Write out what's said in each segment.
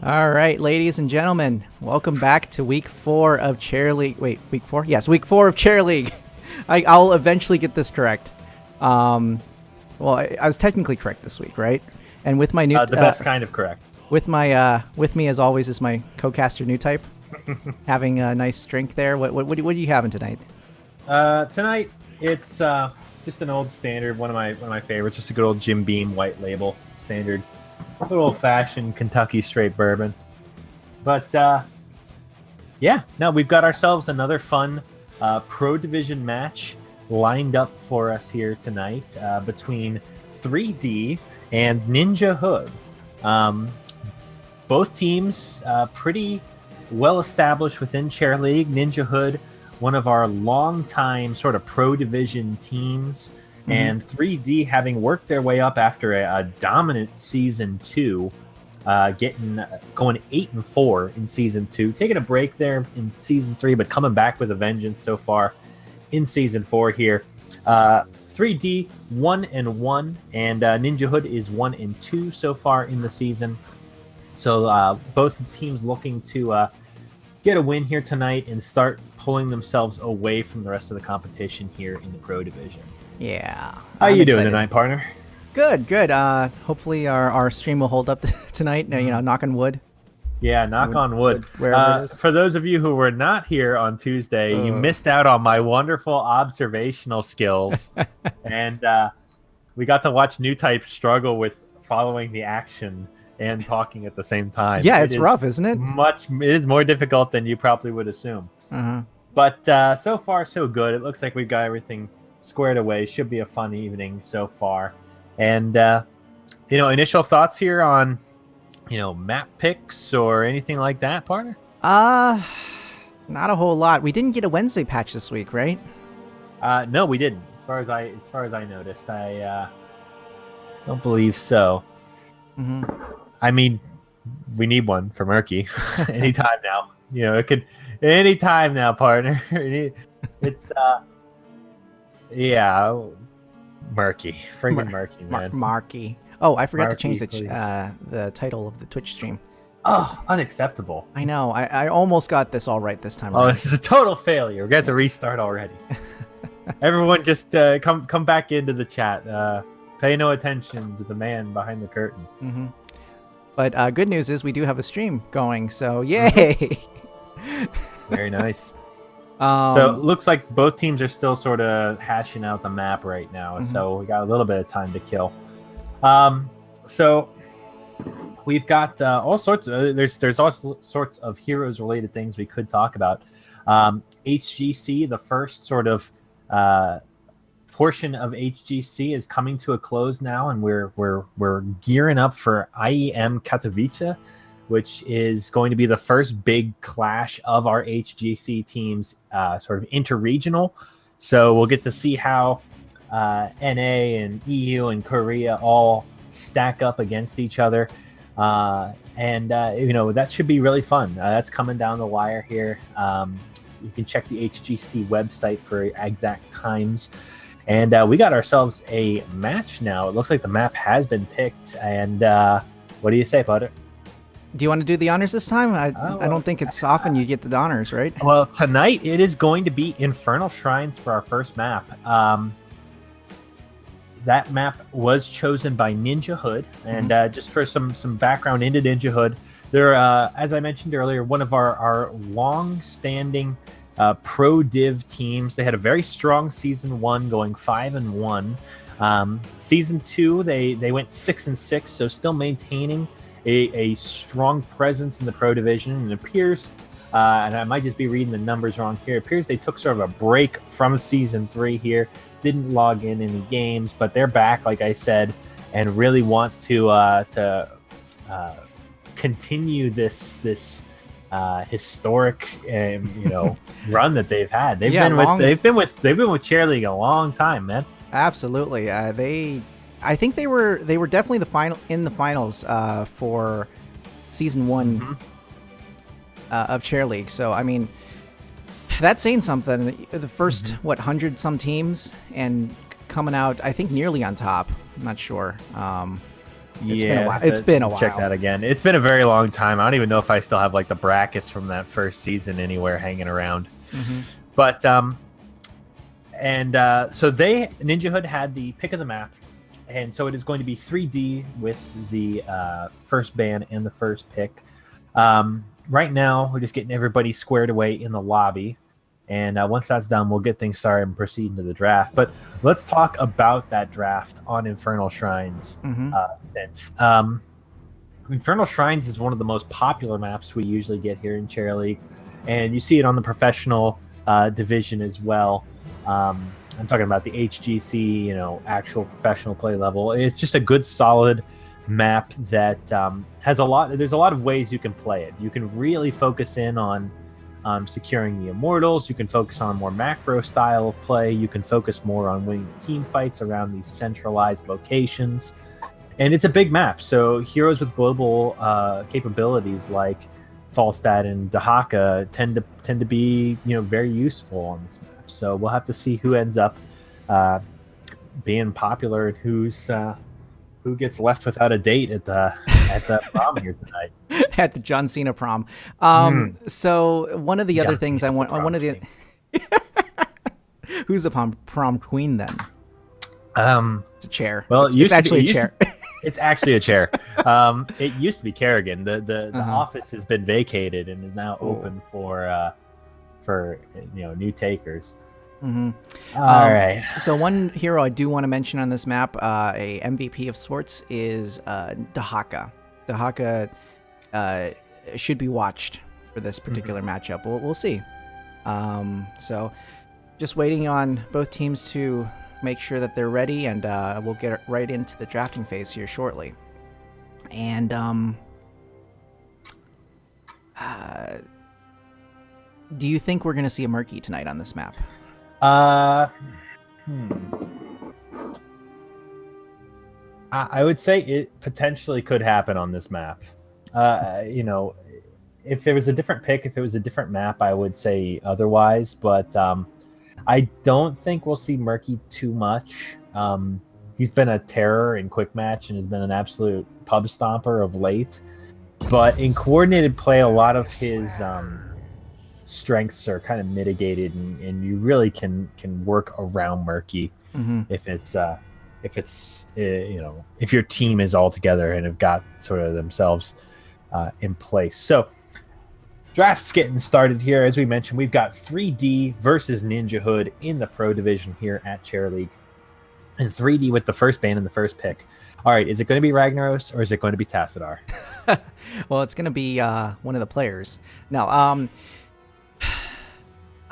All right, ladies and gentlemen, welcome back to week 4 of Chair League. Wait, week 4? Yes, week 4 of Chair League. I'll eventually get this correct. Well, I was technically correct this week, right? And with my new The best kind of correct. with me as always is my co-caster new type, having a nice drink there. What are you having tonight? Tonight it's just an old standard, one of my favorites, just a good old Jim Beam white label standard, good old fashioned Kentucky straight bourbon. But yeah, no, we've got ourselves another fun Pro Division match lined up for us here tonight between 3D and NinjaHood. Both teams pretty well established within Chair League. NinjaHood, one of our long-time sort of Pro Division teams, and 3D having worked their way up after a dominant season 2, going 8-4 in season 2, taking a break there in season 3, but coming back with a vengeance so far in season 4 here. 3D 1-1, and NinjaHood is 1-2 so far in the season. So both teams looking to get a win here tonight and start pulling themselves away from the rest of the competition here in the Pro Division. Yeah. How I'm you excited. doing tonight, partner? Good. Hopefully our stream will hold up tonight. Knock on wood. Yeah, knock on wood. Wherever it is. For those of you who were not here on Tuesday, you missed out on my wonderful observational skills. And we got to watch new types struggle with following the action and talking at the same time. Yeah, it's rough, isn't it? It is more difficult than you probably would assume. Uh-huh. But so far, so good. It looks like we've got everything squared away. Should be a fun evening so far. And, initial thoughts here on, map picks or anything like that, partner? Not a whole lot. We didn't get a Wednesday patch this week, right? No, we didn't. As far as I noticed, I don't believe so. Mm-hmm. I mean, we need one for Murky anytime now. It could anytime now, partner. It's yeah, Murky, friggin' Murky, man. Marky. Oh, I forgot to change Marky, the title of the Twitch stream. Oh, unacceptable. I know. I almost got this all right this time. Oh, this is a total failure. We got to restart already. Everyone, just come back into the chat. Pay no attention to the man behind the curtain. Mm-hmm. But good news is we do have a stream going, so yay! Very nice. So it looks like both teams are still sort of hashing out the map right now, so we got a little bit of time to kill. So we've got all sorts of there's all sorts of heroes related things we could talk about. HGC, the first sort of portion of HGC, is coming to a close now, and we're gearing up for IEM Katowice, which is going to be the first big clash of our HGC teams, sort of interregional. So we'll get to see how NA and EU and Korea all stack up against each other, and that should be really fun. That's coming down the wire here. You can check the HGC website for exact times. And we got ourselves a match now. It looks like the map has been picked. And what do you say, Butter? Do you want to do the honors this time? I don't think it's often you get the honors, right? Well, tonight it is going to be Infernal Shrines for our first map. That map was chosen by NinjaHood. And just for some background into NinjaHood, they're, as I mentioned earlier, one of our long-standing Pro Div teams. They had a very strong season 1, going 5-1. Season 2, they went 6-6, so still maintaining a strong presence in the Pro Division. And it appears, and I might just be reading the numbers wrong here, it appears they took sort of a break from season 3 here, didn't log in any games, but they're back, like I said, and really want to continue this historic run that they've had. They've been with Chair League a long time, man. Absolutely. I think they were definitely in the finals for season 1 of Chair League. So I mean, that's saying something. The first 100 some teams and coming out, I think, nearly on top. I'm not sure. It's been a while. It's been a while. Check that again. It's been a very long time. I don't even know if I still have like the brackets from that first season anywhere hanging around. But so NinjaHood had the pick of the map, and so it is going to be 3D with the first ban and the first pick. Right now, we're just getting everybody squared away in the lobby. And once that's done, we'll get things started and proceed into the draft. But let's talk about that draft on Infernal Shrines. Infernal Shrines is one of the most popular maps we usually get here in Chair League. And you see it on the professional division as well. I'm talking about the HGC, actual professional play level. It's just a good, solid map that has there's a lot of ways you can play it. You can really focus in on securing the immortals. You can focus on a more macro style of play. You can focus more on winning team fights around these centralized locations. And it's a big map, so heroes with global capabilities like Falstad and Dahaka tend to be very useful on this map. So we'll have to see who ends up being popular and who gets left without a date at the prom here tonight. At the John Cena prom. So one of the other things I want, who's the prom queen then? It's a chair. Well, it's actually a chair. It's actually a chair. It used to be Kerrigan. The office has been vacated and is now open for new takers. All right. So one hero I do want to mention on this map, a MVP of sorts, is Dahaka. Dahaka should be watched for this particular matchup. We'll see. So just waiting on both teams to make sure that they're ready, and we'll get right into the drafting phase here shortly. And do you think we're going to see a Murky tonight on this map? I would say it potentially could happen on this map. If there was a different pick, if it was a different map, I would say otherwise. But I don't think we'll see Murky too much. He's been a terror in quick match and has been an absolute pub stomper of late. But in coordinated play, a lot of his strengths are kind of mitigated, and you really can work around Murky if your team is all together and have got sort of themselves in place. So draft's getting started here. As we mentioned, we've got 3D versus NinjaHood in the pro division here at Chair League, and 3D with the first ban and the first pick. All right, is it going to be Ragnaros or is it going to be Tassadar? Well, it's going to be one of the players. No,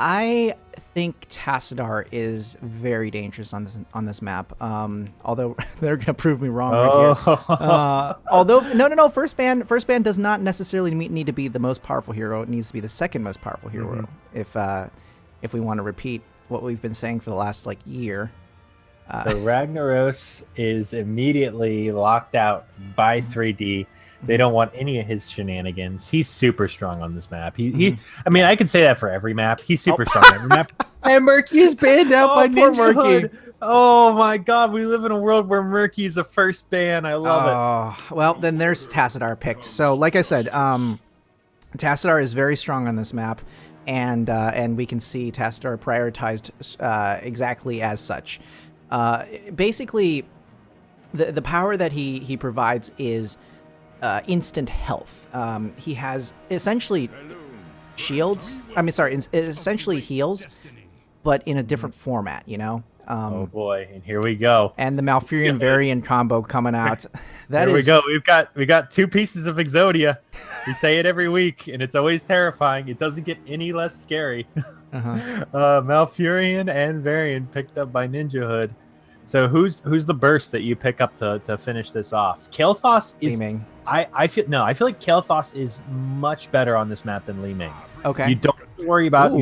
I think Tassadar is very dangerous on this map. Although they're gonna prove me wrong right here. Although no, first ban does not necessarily need to be the most powerful hero. It needs to be the second most powerful hero. If we want to repeat what we've been saying for the last year. So Ragnaros is immediately locked out by 3D. They don't want any of his shenanigans. He's super strong on this map. I could say that for every map. He's super strong on every map. And Murky's banned out by NinjaHood. Oh my god, we live in a world where Murky's a first ban. I love it. Well, then there's Tassadar picked. So like I said, Tassadar is very strong on this map, and we can see Tassadar prioritized exactly as such. Basically, the power that he provides is instant health. He has essentially shields. Essentially heals, but in a different format, oh boy, and here we go. And the Malfurion Varian combo coming out. Here we go. We got two pieces of Exodia. We say it every week, and it's always terrifying. It doesn't get any less scary. Malfurion and Varian picked up by NinjaHood. So who's the burst that you pick up to finish this off? Kael'thas is. Li-Ming. I feel like Kael'thas is much better on this map than Li-Ming. Okay. You don't have to worry about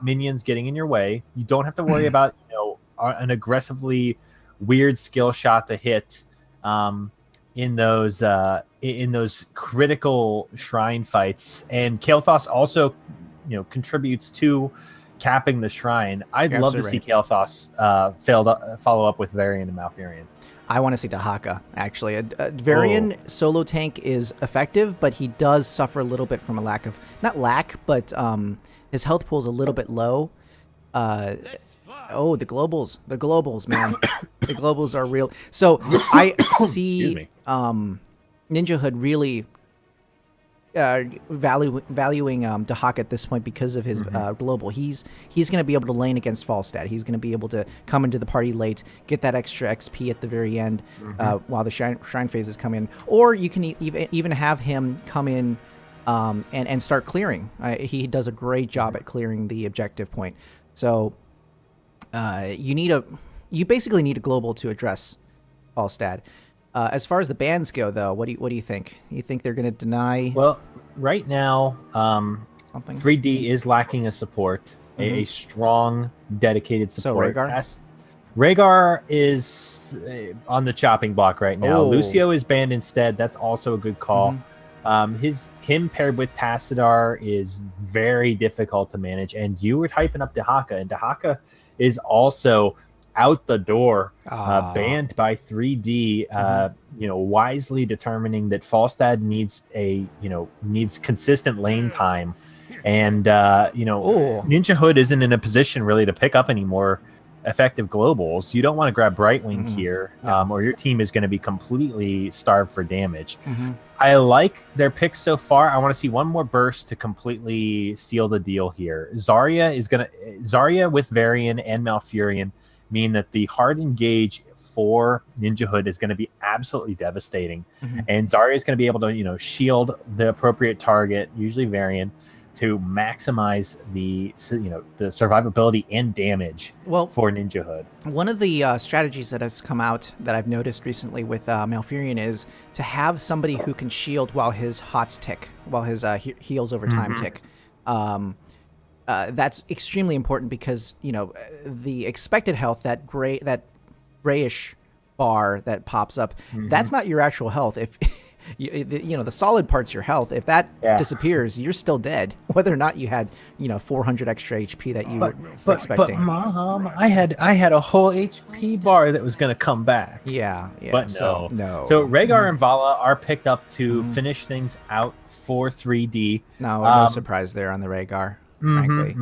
minions getting in your way. You don't have to worry about an aggressively weird skill shot to hit in those critical shrine fights. And Kael'thas also contributes to capping the shrine. I'd love to see Kael'thas follow up with Varian and Malfurion. I want to see Dahaka, actually. Varian solo tank is effective, but he does suffer a little bit from a lack of... Not lack, but his health pool is a little bit low. The globals. The globals, man. The globals are real. So I see NinjaHood really valuing Dahaka at this point because of his global. He's going to be able to lane against Falstad. He's going to be able to come into the party late, get that extra XP at the very end while the shrine phases come in. Or you can even have him come in and start clearing. He does a great job at clearing the objective point. So you basically need a global to address Falstad. As far as the bans go, though, what do you think? You think they're going to deny? Well, right now, 3D is lacking a support, a strong, dedicated support. So Rhaegar? Rhaegar is on the chopping block right now. Lucio is banned instead. That's also a good call. Him paired with Tassadar is very difficult to manage, and you were hyping up Dahaka, and Dahaka is also out the door, banned by 3D. Wisely determining that Falstad needs consistent lane time, and NinjaHood isn't in a position really to pick up any more effective globals. You don't want to grab Brightwing here, or your team is going to be completely starved for damage. I like their picks so far. I want to see one more burst to completely seal the deal here. Zarya with Varian and Malfurion mean that the hard engage for NinjaHood is going to be absolutely devastating, and Zarya is going to be able to shield the appropriate target, usually Varian, to maximize the survivability and damage for NinjaHood. One of the strategies that has come out that I've noticed recently with Malfurion is to have somebody who can shield while his hots tick, while his heals over time tick. That's extremely important because the expected health, that grayish bar that pops up, that's not your actual health. If the solid part's your health. If that disappears, you're still dead, whether or not you had 400 extra HP that you were expecting. But Mom, I had a whole HP bar that was going to come back. Yeah. But no. So Rhaegar and Vala are picked up to finish things out for 3D. No surprise there on the Rhaegar. Frankly,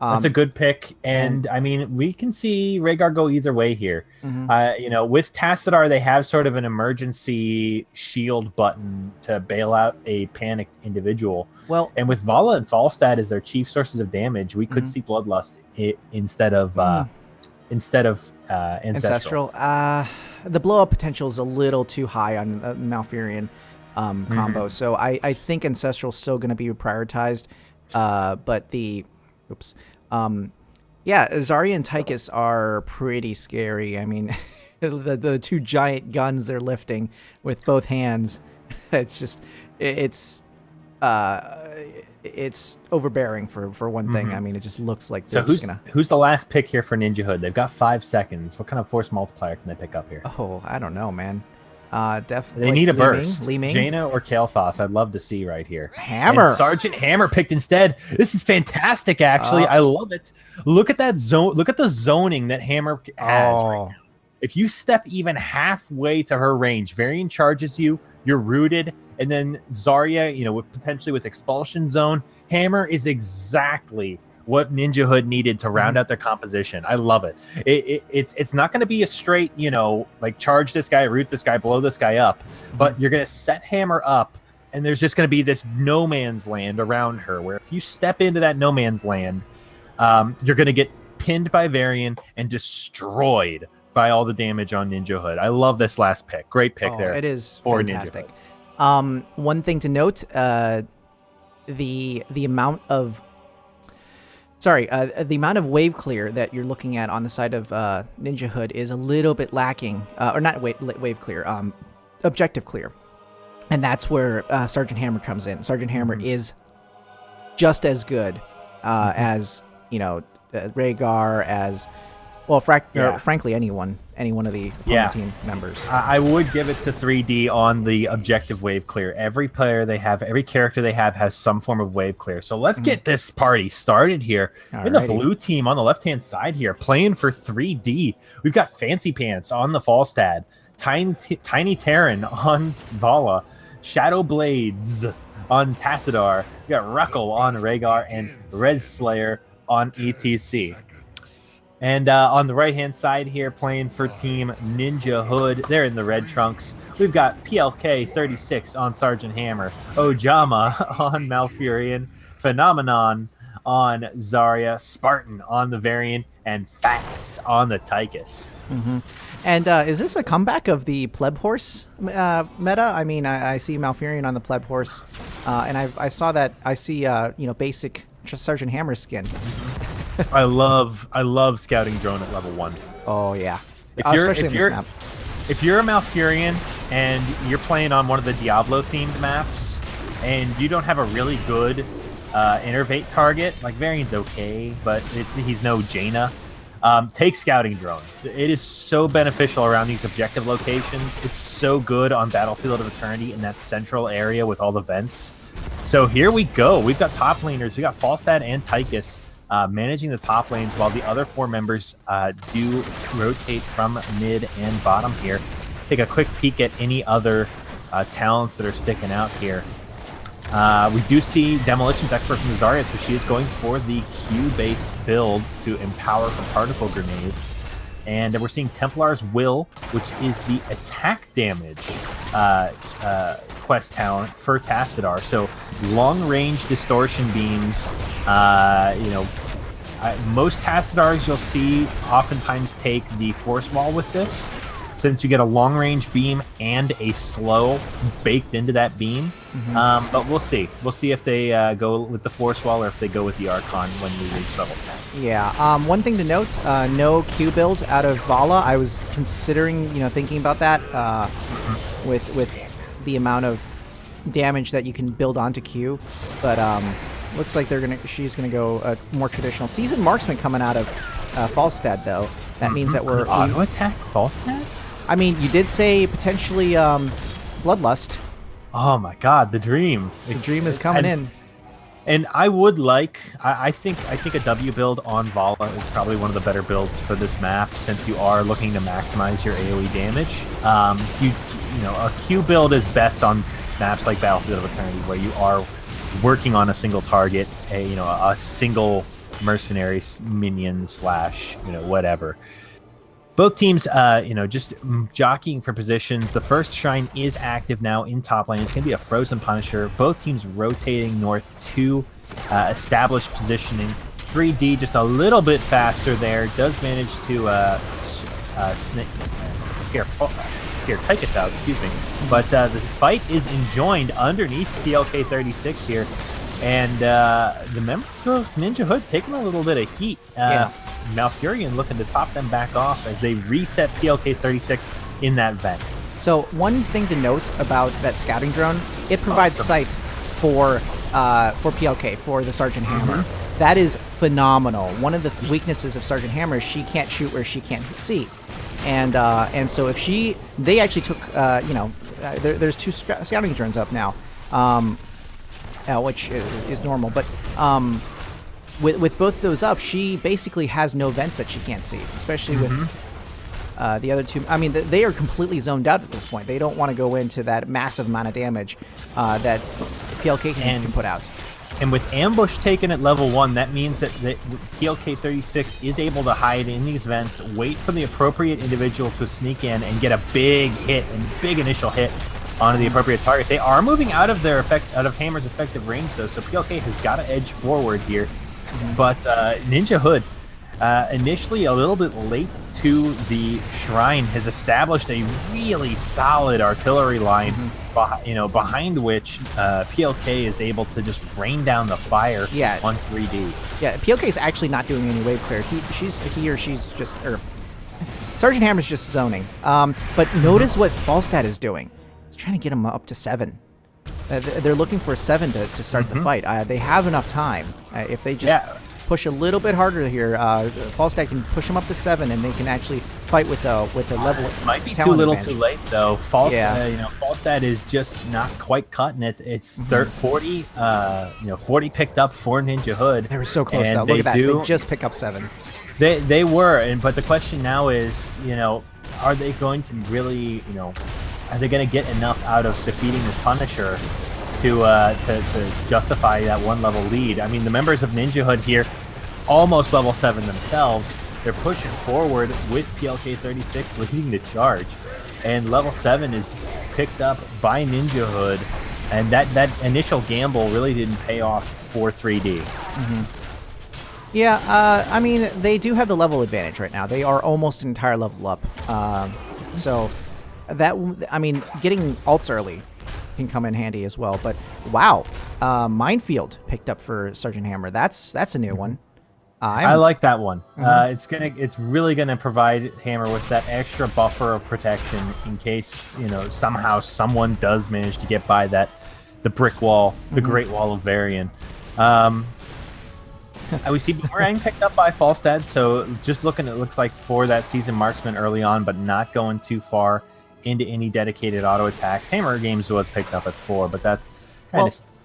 that's a good pick, and I mean we can see Rhaegar go either way here. With Tassadar, they have sort of an emergency shield button to bail out a panicked individual. Well, and with Vala and Falstad as their chief sources of damage, we could see Bloodlust instead of Ancestral. The blow up potential is a little too high on Malfurion combo, so I think Ancestral is still going to be prioritized. But Zarya and Tychus are pretty scary. I mean, the two giant guns they're lifting with both hands, it's overbearing for one thing. I mean, it just looks like they're who's the last pick here for NinjaHood? They've got 5 seconds. What kind of force multiplier can they pick up here? Oh, I don't know, man. Definitely. They need a burst. Li Ming? Jaina or Kael'thas, I'd love to see right here. Hammer. And Sergeant Hammer picked instead. This is fantastic, actually. I love it. Look at that zone. Look at the zoning that Hammer has right now. If you step even halfway to her range, Varian charges you, you're rooted, and then Zarya, potentially with Expulsion Zone, Hammer is exactly what NinjaHood needed to round out their composition. I love it. It's not going to be a straight, charge this guy, root this guy, blow this guy up, but you're going to set Hammer up, and there's just going to be this no man's land around her, where if you step into that no man's land, you're going to get pinned by Varian and destroyed by all the damage on NinjaHood. I love this last pick. Great pick there. It is fantastic. One thing to note, the amount of the amount of wave clear that you're looking at on the side of NinjaHood is a little bit lacking, or not wave clear, objective clear. And that's where Sergeant Hammer comes in. Sergeant Hammer is just as good as, Rhaegar, as, frankly, any one of the team members. I would give it to 3D on the objective wave clear. Every player they have, every character they have has some form of wave clear. So let's get this party started here. In the blue team on the left-hand side here, playing for 3D. We've got Fancy Pants on the Falstad. Tiny Terran on Vala, Shadow Blades on Tassadar. We got Ruckle on Rhaegar and Res Slayer on ETC. And on the right-hand side here, playing for Team NinjaHood, they're in the red trunks. We've got PLK 36 on Sergeant Hammer, Ojama on Malfurion, Phenomenon on Zarya, Spartan on the Varian, and Fats on the Tychus. Mm-hmm. And is this a comeback of the pleb horse meta? I mean, I see Malfurion on the pleb horse, and I saw that. I see basic Sergeant Hammer skin. I love scouting drone at level 1. Oh yeah, if you're a Malfurion and you're playing on one of the Diablo themed maps and you don't have a really good innervate target, like Varian's okay, but he's no Jaina. Take scouting drone. It is so beneficial around these objective locations. It's so good on Battlefield of Eternity in that central area with all the vents. So here we go. We've got top laners. We got Falstad and Tychus managing the top lanes while the other 4 members do rotate from mid and bottom here. Take a quick peek at any other talents that are sticking out here. We do see Demolition's expert from Zarya, so she is going for the Q-based build to empower from particle grenades. And we're seeing Templar's Will, which is the attack damage quest talent for Tassadar. So long-range distortion beams. Most Tassadars you'll see oftentimes take the Force Wall with this, since you get a long-range beam and a slow baked into that beam. Mm-hmm. But we'll see. We'll see if they go with the Force Wall or if they go with the Archon when we reach level 10. Yeah. One thing to note, no Q build out of Vala. I was considering, thinking about that with the amount of damage that you can build onto Q. But looks like she's gonna go more traditional. Seasoned Marksman coming out of Falstad, though. That means that we're auto attack Falstad. I mean, you did say potentially Bloodlust. Oh my God, the dream! The dream is coming in. And I would like, I think a W build on Vala is probably one of the better builds for this map, since you are looking to maximize your AoE damage. A Q build is best on maps like Battlefield of Eternity, where you are working on a single target, a single mercenary minion / whatever. Both teams, just jockeying for positions. The first shrine is active now in top lane. It's going to be a Frozen Punisher. Both teams rotating north to establish positioning. 3D just a little bit faster there. Does manage to scare Tychus out, excuse me. But the fight is enjoined underneath PLK 36 here. And the members of NinjaHood taking a little bit of heat. Malfurion looking to top them back off as they reset PLK 36 in that vent. So one thing to note about that scouting drone, it provides sight for PLK, for the Sergeant Hammer. Mm-hmm. That is phenomenal. One of the weaknesses of Sergeant Hammer is she can't shoot where she can't see. And so if they actually took, there's 2 scouting drones up now. Which is normal, but with both of those up, she basically has no vents that she can't see, especially with the other 2. I mean, they are completely zoned out at this point. They don't want to go into that massive amount of damage that PLK can put out. And with ambush taken at level 1, that means that PLK 36 is able to hide in these vents, wait for the appropriate individual to sneak in and get a big initial hit onto the appropriate target. They are moving out of Hammer's effective range, though, so PLK has got to edge forward here. But NinjaHood, initially a little bit late to the shrine, has established a really solid artillery line, behind which PLK is able to just rain down the fire on 3D. Yeah, PLK is actually not doing any wave clear. Sergeant Hammer's just zoning. But notice what Falstad is doing. He's trying to get him up to 7. They're looking for 7 to start the fight. They have enough time. If they just push a little bit harder here, Falstad can push them up to 7, and they can actually fight with a level. Might be too little, too late though. Falstad is just not quite cutting it. It's 40 picked up for NinjaHood. They were so close though. Look at that. They just pick up 7. They were, but the question now is, are they going to really, are they going to get enough out of defeating this Punisher to justify that 1-level lead? I mean, the members of NinjaHood here, almost level 7 themselves, they're pushing forward with PLK36 leading the charge. And level 7 is picked up by NinjaHood, and that initial gamble really didn't pay off for 3D. Yeah, I mean, they do have the level advantage right now. They are almost an entire level up. So that, I mean, getting ults early can come in handy as well. But wow, Minefield picked up for Sergeant Hammer. That's a new one. I like that one. It's really gonna provide Hammer with that extra buffer of protection in case somehow someone does manage to get by the brick wall, the Great Wall of Varian. We see Boomerang picked up by Falstad, so just looking, it looks like for that season marksman early on, but not going too far into any dedicated auto attacks. Hammer Games was picked up at 4, but that's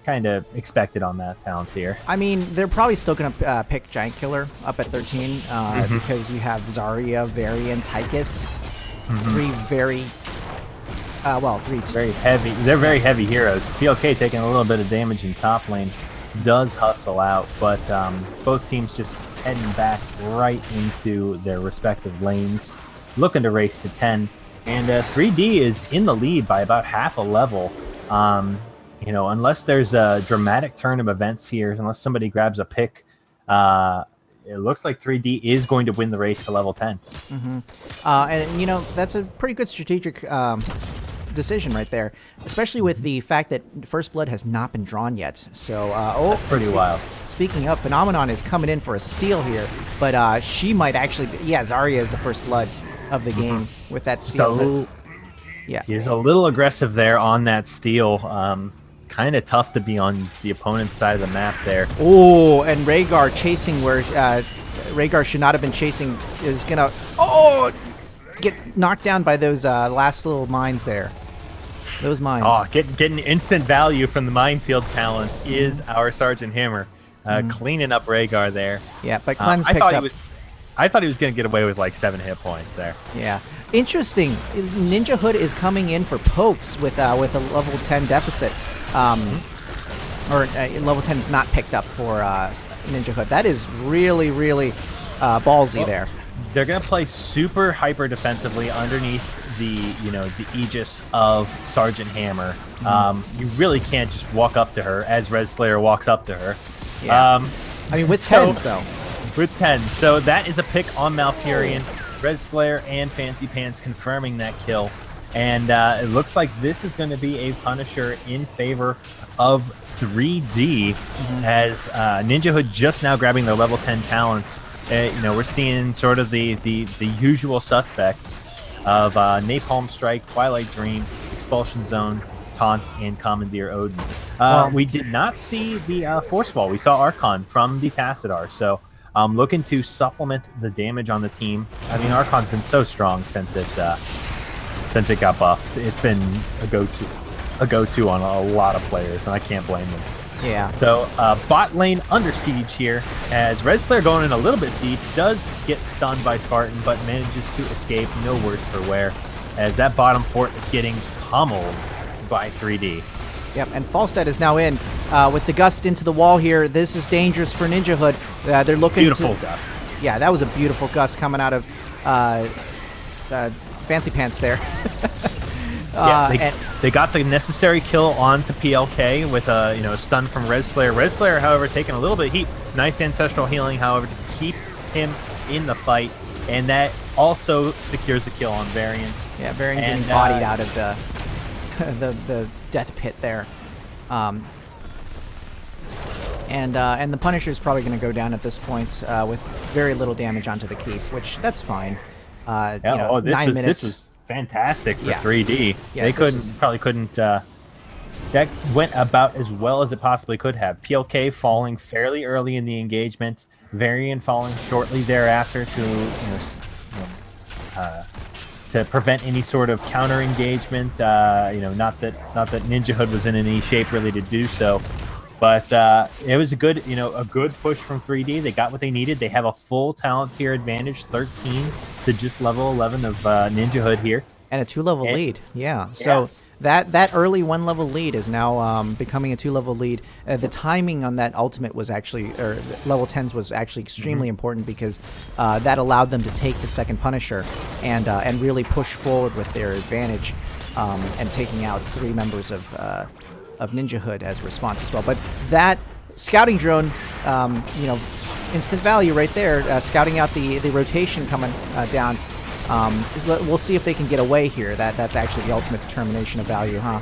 kind of expected on that talent tier. I mean, they're probably still going to pick Giant Killer up at 13 because you have Zarya, Varian, Tychus. Three very heavy. They're very heavy heroes. PLK taking a little bit of damage in top lane does hustle out, but both teams just heading back right into their respective lanes, looking to race to 10. And 3D is in the lead by about half a level. Unless there's a dramatic turn of events here, unless somebody grabs a pick, it looks like 3D is going to win the race to level 10. And that's a pretty good strategic decision right there, especially with the fact that First Blood has not been drawn yet. So, that's pretty wild. Speaking of, Phenomenon is coming in for a steal here, but she might actually, Zarya is the First Blood of the game with that steal. He's a little aggressive there on that steal. Kind of tough to be on the opponent's side of the map there. Oh, and Rhaegar chasing where Rhaegar should not have been chasing is gonna get knocked down by those last little mines there. Those mines. Oh, getting instant value from the minefield talent is our Sergeant Hammer. Cleaning up Rhaegar there. Yeah, but Cleanse picked up. I thought he was going to get away with like 7 hit points there. Yeah. Interesting. NinjaHood is coming in for pokes with a level 10 deficit. Level 10 is not picked up for NinjaHood. That is really, really ballsy there. They're going to play super hyper defensively underneath the aegis of Sergeant Hammer. You really can't just walk up to her as Red Slayer walks up to her. Yeah. I mean, with 10s though. With 10. So that is a pick on Malfurion. Red Slayer and Fancy Pants confirming that kill. And it looks like this is going to be a Punisher in favor of 3D as NinjaHood just now grabbing their level 10 talents. We're seeing sort of the usual suspects of Napalm Strike, Twilight Dream, Expulsion Zone, Taunt, and Commandeer Odin. We did not see the Force Wall. We saw Archon from the Tassadar, so looking to supplement the damage on the team. I mean, Archon's been so strong since it got buffed. It's been a go-to on a lot of players, and I can't blame them. Yeah. So bot lane under siege here as Red Slayer going in a little bit deep, does get stunned by Spartan, but manages to escape, no worse for wear, as that bottom fort is getting pummeled by 3D. Yep, and Falstad is now in with the gust into the wall here. This is dangerous for NinjaHood. They're looking beautiful gust. Yeah, that was a beautiful gust coming out of Fancy Pants there. They got the necessary kill onto PLK with a stun from Red Slayer. Red Slayer, however, taking a little bit of heat. Nice ancestral healing, however, to keep him in the fight, and that also secures a kill on Varian. Yeah, Varian getting bodied out of the death pit there. And the Punisher is probably going to go down at this point with very little damage onto the keep, which that's fine. 9 minutes. This was fantastic for 3D. Yeah, they probably couldn't. That went about as well as it possibly could have. PLK falling fairly early in the engagement. Varian falling shortly thereafter to prevent any sort of counter engagement. Not that NinjaHood was in any shape really to do so. But it was a good, a good push from 3D. They got what they needed. They have a full talent tier advantage, 13 to just level 11 of NinjaHood here. And a 2-level lead, yeah. So that early 1-level lead is now becoming a 2-level lead. The timing on that ultimate was actually, or level 10s was actually extremely important because that allowed them to take the second Punisher and really push forward with their advantage and taking out 3 members of NinjaHood as a response as well. But that scouting drone, instant value right there, scouting out the rotation coming down. We'll see if they can get away here. That's actually the ultimate determination of value, huh?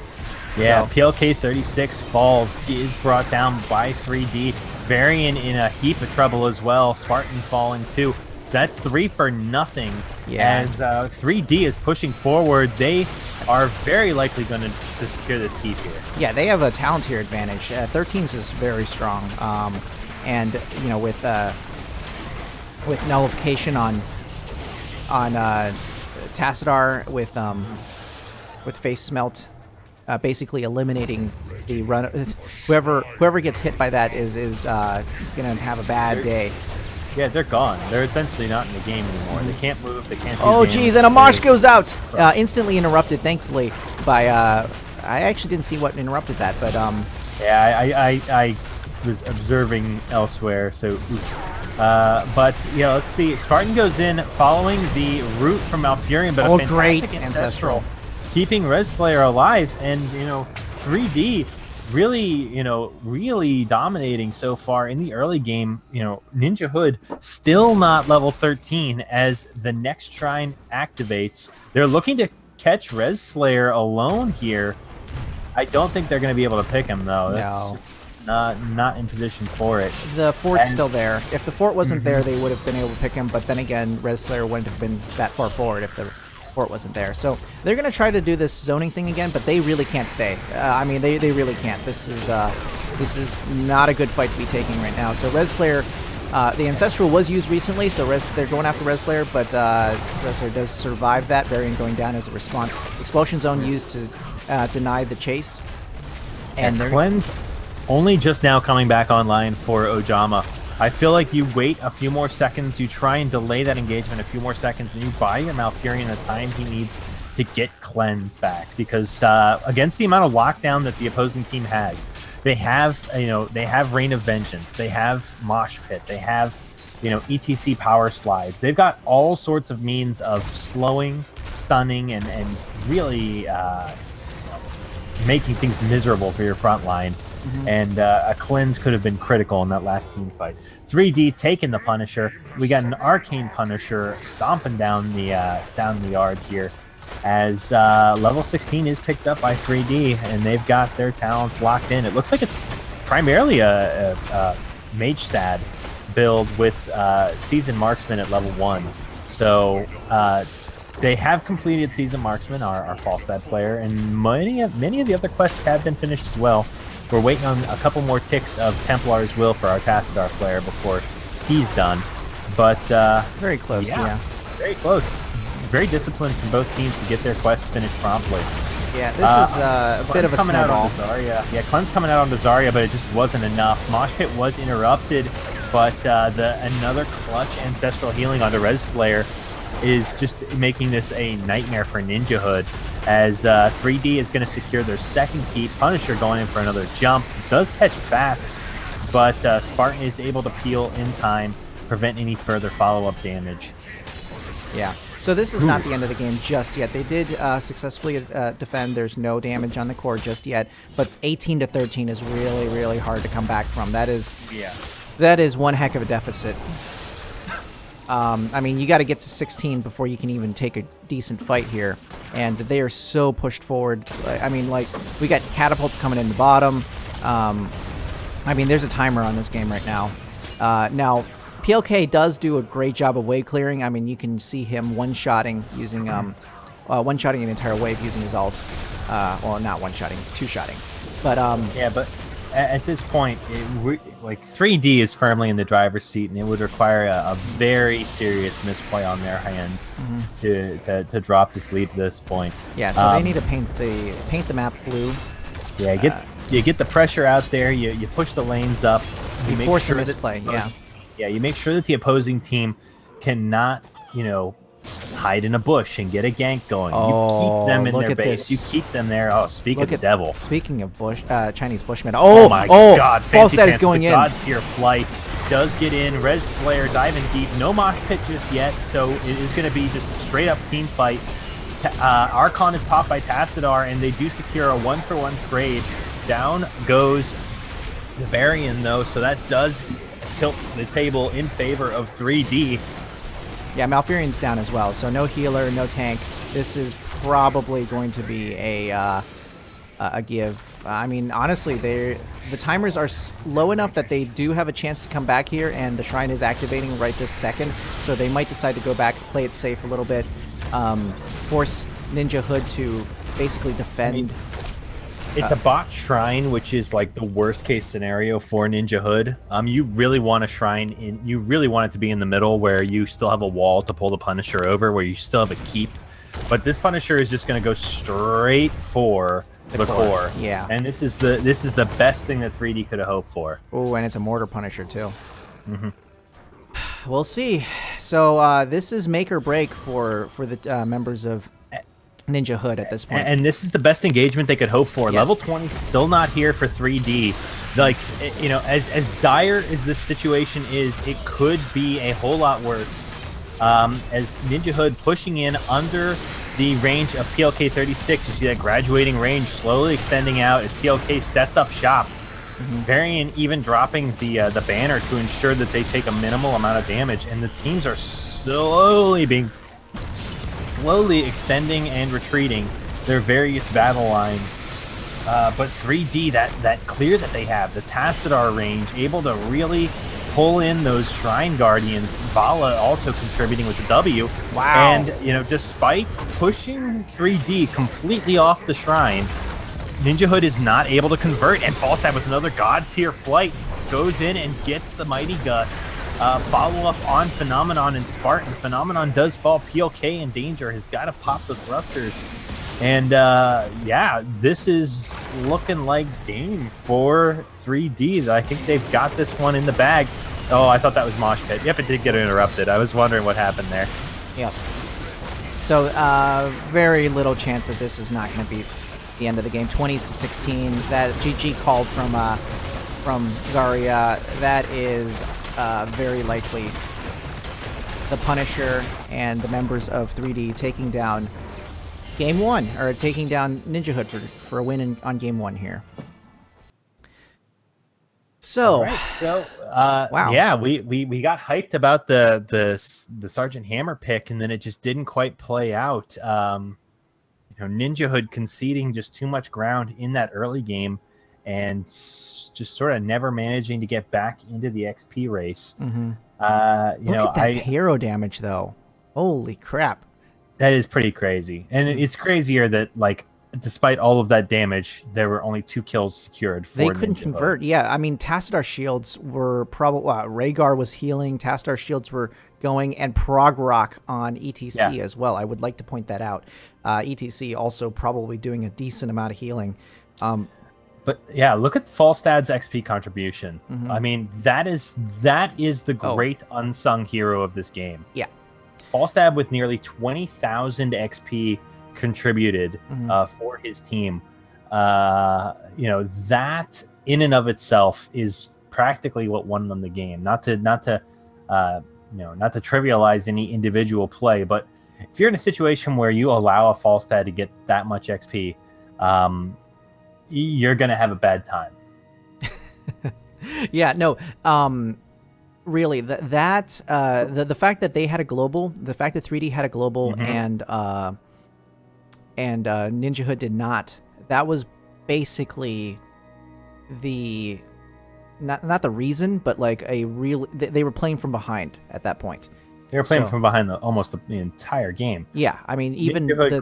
Yeah, so. PLK 36 falls, is brought down by 3D. Varian in a heap of trouble as well. Spartan falling too. So that's 3 for nothing. Yeah. As 3D is pushing forward, they are very likely going to secure this keep here. Yeah, they have a talent tier advantage. 13s is very strong. And with nullification on Tassadar, with face smelt, basically eliminating the run. Whoever gets hit by that is gonna have a bad day. Yeah, they're gone. They're essentially not in the game anymore. They can't move. They can't. Oh, geez, and a marsh goes out. Instantly interrupted, thankfully, by. I actually didn't see what interrupted that, but Yeah, I was observing elsewhere, so oops. But yeah, let's see. Spartan goes in following the route from Malfurion, but a fantastic great ancestral, keeping Res Slayer alive, and 3D really dominating so far in the early game. NinjaHood still not level 13 as the next shrine activates. They're looking to catch Res Slayer alone here. I don't think they're going to be able to pick him though. That's not in position for it. The fort's still there. If the fort wasn't there, they would have been able to pick him, but then again, Res Slayer wouldn't have been that far forward if the fort wasn't there. So they're going to try to do this zoning thing again, but they really can't stay. I mean, they really can't. This is not a good fight to be taking right now. So Res Slayer, the Ancestral was used recently, so they're going after Res Slayer, but Res Slayer does survive that. Varian going down as a response. Expulsion Zone used to deny the chase. And Cleanse only just now coming back online for Ojama. I feel like you wait a few more seconds, you try and delay that engagement a few more seconds, and you buy your Malfurion the time he needs to get Cleanse back. Because against the amount of lockdown that the opposing team has, they have Rain of Vengeance, they have Mosh Pit, they have ETC power slides. They've got all sorts of means of slowing, stunning, and really making things miserable for your front line. And a Cleanse could have been critical in that last team fight. 3D taking the Punisher. We got an Arcane Punisher stomping down the yard here, as level 16 is picked up by 3D, and they've got their talents locked in. It looks like it's primarily a Mage Stad build with Season Marksman at level 1. So they have completed Season Marksman, our Falstad player, and many of the other quests have been finished as well. We're waiting on a couple more ticks of Templar's Will for our Tassadar player before he's done. But very close, yeah. Very close. Very disciplined from both teams to get their quests finished promptly. Yeah, this is a bit of a snowball. Yeah, Cleanse coming out on the Zarya, but it just wasn't enough. Mosh Pit was interrupted, but another clutch Ancestral Healing onto Res Slayer is just making this a nightmare for NinjaHood, as 3D is going to secure their second keep. Punisher going in for another jump. Does catch Bats, but Spartan is able to peel in time, prevent any further follow-up damage. Yeah, so this is not the end of the game just yet. They did successfully defend. There's no damage on the core just yet, but 18 to 13 is really, really hard to come back from. That is one heck of a deficit. I mean, you got to get to 16 before you can even take a decent fight here, and they are so pushed forward. I mean, like, we got catapults coming in the bottom. I mean, there's a timer on this game right now. Now, PLK does do a great job of wave clearing. I mean, you can see him one-shotting using one-shotting an entire wave using his ult. Well, not one-shotting, two-shotting. But yeah, but at this point, like 3D is firmly in the driver's seat, and it would require a very serious misplay on their hands to drop this lead to this point. Yeah, so they need to paint the map blue. Yeah, You get the pressure out there. You push the lanes up. You force a misplay. You make sure that the opposing team cannot, hide in a bush and get a gank going. You keep them in their base. You keep them there. Oh, speak of the devil. Speaking of Chinese Bushmen. Oh my God. False stat is going in. God tier flight does get in. Res Slayer diving deep. No mosh pit just yet, so it is going to be just a straight up team fight. Archon is popped by Tassadar, and they do secure a 1-for-1 trade. Down goes the Varian, though, so that does tilt the table in favor of 3D. Yeah, Malfurion's down as well, so no healer, no tank. This is probably going to be a give. I mean, honestly, the timers are low enough that they do have a chance to come back here, and the shrine is activating right this second, so they might decide to go back, play it safe a little bit, force NinjaHood to basically defend. It's a bot shrine, which is like the worst case scenario for NinjaHood. You really want a shrine you really want it to be in the middle where you still have a wall to pull the Punisher over, where you still have a keep. But this Punisher is just going to go straight for the core. Yeah. And this is the best thing that 3D could have hoped for. Oh, and it's a mortar Punisher too. We'll see. So this is make or break for the members of NinjaHood at this point. And this is the best engagement they could hope for. Yes. Level 20 still not here for 3D. Like, as dire as this situation is, it could be a whole lot worse. As NinjaHood pushing in under the range of PLK 36, you see that graduating range slowly extending out as PLK sets up shop. Varian even dropping the banner to ensure that they take a minimal amount of damage, and the teams are slowly extending and retreating their various battle lines. But 3D, that clear that they have, the Tassadar range, able to really pull in those Shrine Guardians. Vala also contributing with the W. Wow. And, despite pushing 3D completely off the Shrine, NinjaHood is not able to convert, and Falstaff with another God tier flight goes in and gets the Mighty Gust. Follow up on Phenomenon and Spartan. Phenomenon does fall. PLK in danger. Has got to pop the thrusters. And this is looking like game for 3D. I think they've got this one in the bag. Oh, I thought that was Mosh Pit. Yep, it did get interrupted. I was wondering what happened there. Yep. So very little chance that this is not going to be the end of the game. 20s to 16. That GG called from Zarya. That is very likely the Punisher and the members of 3D taking down Game 1, or taking down NinjaHood for a win on Game 1 here. So, wow. Yeah, we got hyped about the Sergeant Hammer pick, and then it just didn't quite play out. NinjaHood conceding just too much ground in that early game, and just sort of never managing to get back into the XP race. Look at that hero damage, though. Holy crap. That is pretty crazy. And it's crazier that, like, despite all of that damage, there were only 2 kills secured for They couldn't NinjaHood. convert. Yeah, I mean, Tassadar shields were probably... Rhaegar was healing, Tassadar shields were going, and Prog Rock on ETC as well. I would like to point that out. ETC also probably doing a decent amount of healing. But yeah, look at Falstad's XP contribution. I mean, that is the great unsung hero of this game. Yeah. Falstad with nearly 20,000 XP contributed for his team. That in and of itself is practically what won them the game. Not to trivialize any individual play, but if you're in a situation where you allow a Falstad to get that much XP, you're gonna have a bad time. Yeah, no. Really, the fact that they had a global, the fact that 3D had a global, and NinjaHood did not. That was basically the not the reason, but like a real. They were playing from behind at that point. They were playing from behind almost the entire game. Yeah, I mean, even they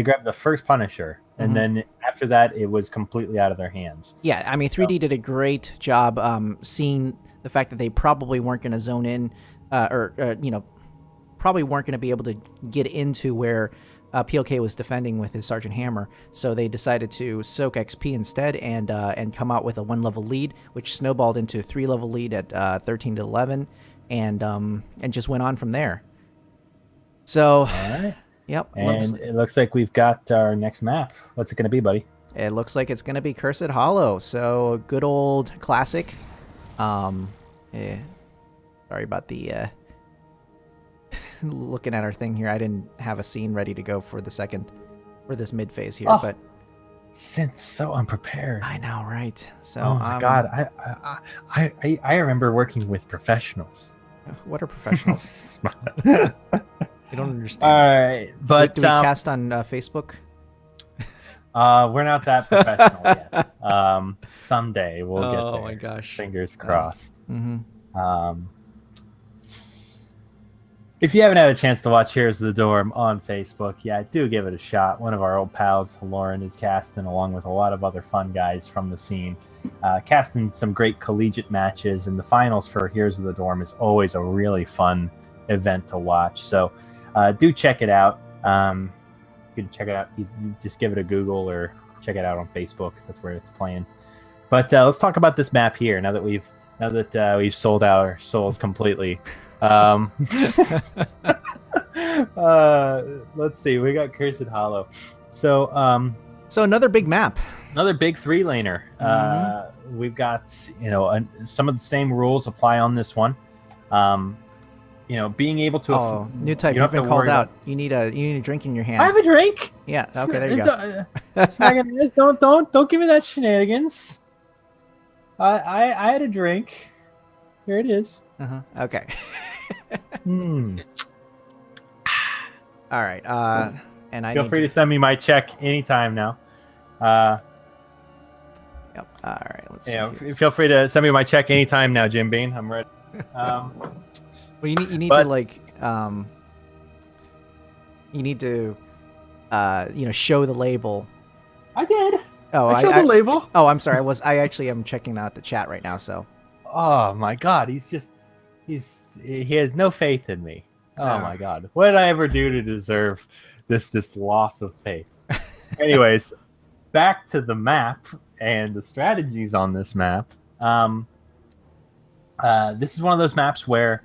grabbed the first Punisher, and then after that, it was completely out of their hands. Yeah, I mean, 3D did a great job seeing the fact that they probably weren't going to zone in, probably weren't going to be able to get into where PLK was defending with his Sergeant Hammer, so they decided to soak XP instead and come out with a 1-level lead, which snowballed into a 3-level lead at 13-11, and just went on from there. So, All right. Yep. And it looks like we've got our next map. What's it going to be, buddy? It looks like it's going to be Cursed Hollow. So, good old classic. Sorry about the looking at our thing here. I didn't have a scene ready to go for this mid phase here, but Synth so unprepared. I know, right? So, oh my god, I remember working with professionals. What are professionals? I don't understand. All right, but do we cast on Facebook? We're not that professional yet. Someday we'll get there. Oh my gosh! Fingers crossed. Mm-hmm. If you haven't had a chance to watch Here's the Dorm on Facebook, do give it a shot. One of our old pals, Lauren, is casting along with a lot of other fun guys from the scene, casting some great collegiate matches. And the finals for Here's the Dorm is always a really fun event to watch. So do check it out. You can check it out. You just give it a Google or check it out on Facebook. That's where it's playing. But let's talk about this map here. Now that we've sold our souls completely. Let's see. We got Cursed Hollow. So another big map. Another big 3-laner. We've got some of the same rules apply on this one. Being able to new type. You've been called out. You need a drink in your hand. I have a drink. Yeah. Okay. There you go. Don't give me that shenanigans. I had a drink. Here it is. Okay. All right. And I feel free to send me my check anytime now. Yep. All right. Let's see. Feel free to send me my check anytime now, Jim Bean. I'm ready. Well, you need to show the label. I did. Oh, I showed the label. Oh, I'm sorry. I actually am checking out the chat right now. So. Oh my God, he has no faith in me. Oh my God, what did I ever do to deserve this loss of faith? Anyways, back to the map and the strategies on this map. This is one of those maps where,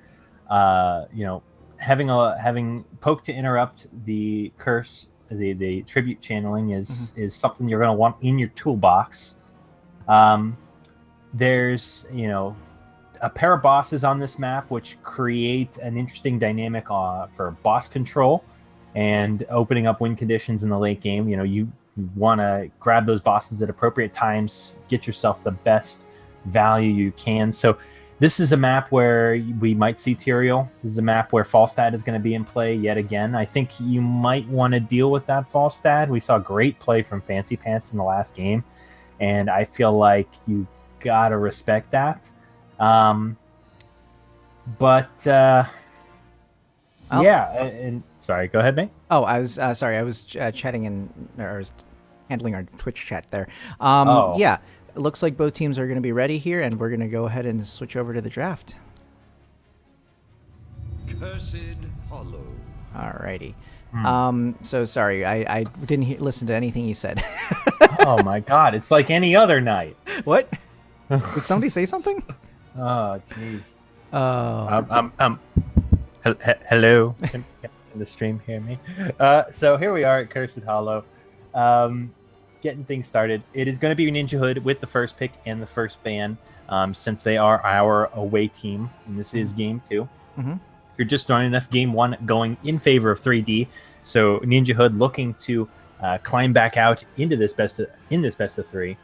having poke to interrupt the curse, the tribute channeling is something you're going to want in your toolbox. There's a pair of bosses on this map which create an interesting dynamic for boss control and opening up win conditions in the late game. You want to grab those bosses at appropriate times, get yourself the best value you can. So this is a map where we might see Tyrael. This is a map where Falstad is going to be in play yet again. I think you might want to deal with that Falstad. We saw great play from Fancy Pants in the last game, and I feel like you gotta respect that. And sorry, go ahead, mate. Oh, I was sorry. I was chatting or I was handling our Twitch chat there. Yeah, it looks like both teams are going to be ready here, and we're going to go ahead and switch over to the draft. Cursed Hollow. Alrighty. So sorry, I didn't listen to anything you said. Oh my God, it's like any other night. What? Did somebody say something? Oh, jeez. Oh. Hello. Can the stream hear me? So here we are at Cursed Hollow, getting things started. It is going to be NinjaHood with the first pick and the first ban, since they are our away team, and this is game 2. If you're just joining us, game 1 going in favor of 3D. So NinjaHood looking to climb back out into this best of 3.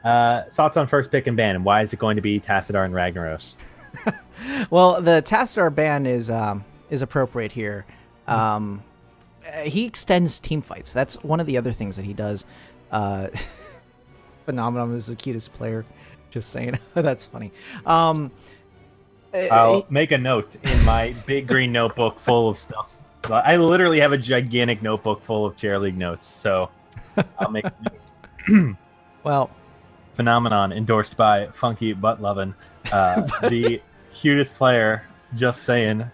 Thoughts on first pick and ban, and why is it going to be Tassadar and Ragnaros? Well, the Tassadar ban is appropriate here. He extends team fights. That's one of the other things that he does. Phenomenon is the cutest player. Just saying. That's funny. I'll make a note in my big green notebook full of stuff. I literally have a gigantic notebook full of chair league notes, so I'll make a note. Well, Phenomenon endorsed by Funky Butt Lovin', the cutest player. Just saying.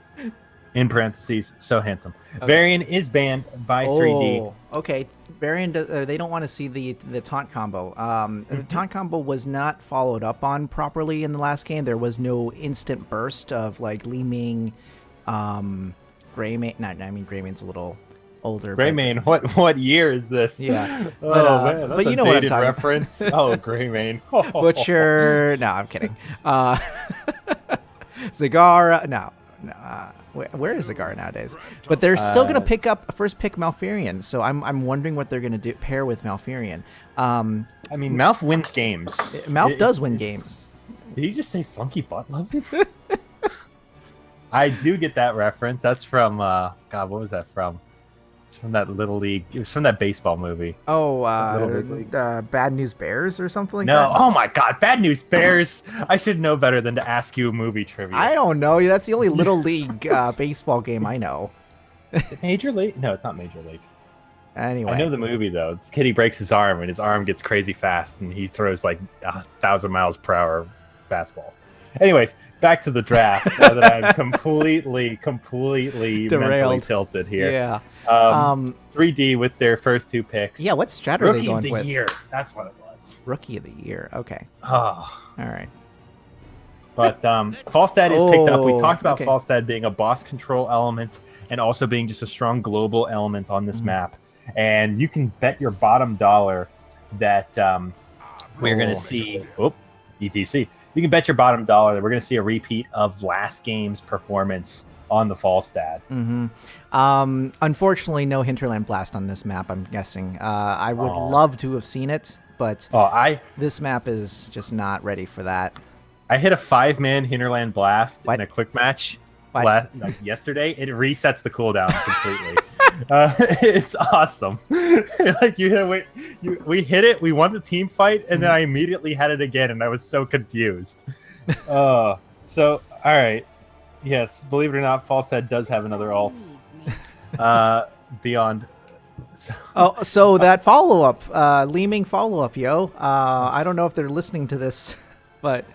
in parentheses, so handsome. Okay. Varian is banned by 3D. Oh, okay. Varian, they don't want to see the taunt combo. The taunt combo was not followed up on properly in the last game. There was no instant burst of like Li Ming, Greymane. I mean Greymane's a little older. Greymane, what year is this? Yeah. Oh man, that's but you a know what I'm dated talking reference. Oh, Greymane. Butcher. No, I'm kidding. Zagara. No. Where is Zagara nowadays? But they're still gonna pick up first pick Malfurion. So I'm wondering what they're gonna do pair with Malfurion. I mean, Malf wins games. Malf does win games. Did he just say funky butt love? I do get that reference. That's from God. What was that from? It's from that Little League. It was from that baseball movie. Oh, Bad News Bears or something like that? No. Oh my God, Bad News Bears. I should know better than to ask you movie trivia. I don't know. That's the only Little League baseball game I know. Is it Major League? No, it's not Major League. Anyway. I know the movie, though. This kid, he breaks his arm, and his arm gets crazy fast, and he throws like 1,000 miles per hour fastballs. Anyways, back to the draft. Now that I'm completely mentally tilted here. Yeah. 3D with their first two picks. Yeah, what strat are they going with? Rookie of with? the year. That's what it was. Rookie of the year. Okay. Oh. All right. But Falstad is picked up. We talked about okay. Falstad being a boss control element and also being just a strong global element on this map. And you can bet your bottom dollar that we're going to see... Oh, ETC. You can bet your bottom dollar that we're going to see a repeat of last game's performance on the Falstad. Unfortunately, no Hinterland Blast on this map, I'm guessing. I would love to have seen it, but this map is just not ready for that. I hit a 5-man Hinterland Blast in a quick match yesterday. It resets the cooldown completely. It's awesome. Like we hit it, we won the team fight, and then I immediately had it again, and I was so confused. So all right, yes, believe it or not, Falstad does have another alt. Beyond. So that follow up, Li Ming follow up, yo. I don't know if they're listening to this, but.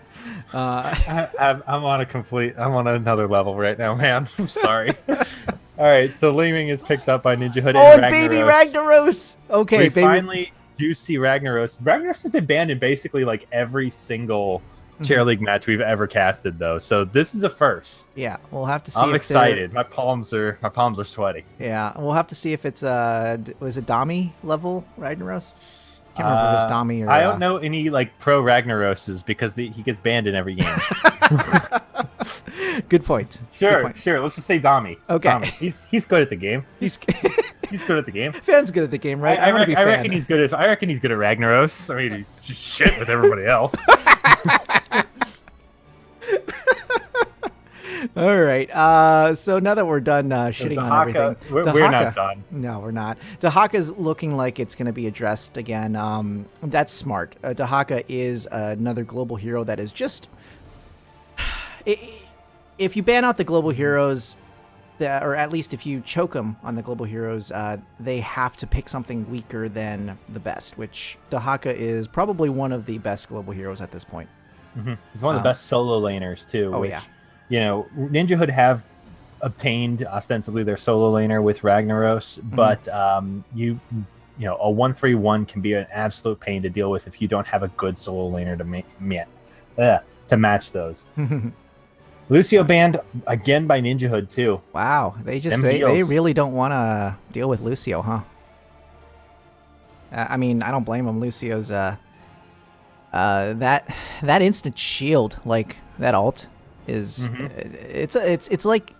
I'm on another level right now, man. I'm sorry. All right, so Li Ming is picked up by NinjaHood. Oh, and baby Ragnaros. Okay, we finally do see Ragnaros. Ragnaros has been banned in basically like every single Chair League match we've ever casted, though. So this is a first. Yeah, we'll have to see. I'm excited. My palms are sweaty. Yeah, we'll have to see if it's was it Dami level Ragnaros? Can't remember if it's Dami or. I don't know any like pro Ragnaroses because he gets banned in every game. Good point. Sure. Good point. Let's just say Dami. Okay. Dami. He's good at the game. He's good at the game. Fan's good at the game, right? I reckon he's good at Ragnaros. I mean, he's just shit with everybody else. All right. So now that we're done shitting on everything, we're not done. No, we're not. Dahaka's looking like it's going to be addressed again. That's smart. Dahaka is another global hero that is just. If you ban out the global heroes, or at least if you choke them on the global heroes, they have to pick something weaker than the best, which Dahaka is probably one of the best global heroes at this point. He's one of the best solo laners too. Oh, which, yeah. You know, NinjaHood have obtained ostensibly their solo laner with Ragnaros, but you know, a 1-3-1 can be an absolute pain to deal with if you don't have a good solo laner to match those. Lucio banned again by NinjaHood too. Wow, they really don't want to deal with Lucio, huh? I mean, I don't blame him. Lucio's that instant shield, like that ult, is it's like.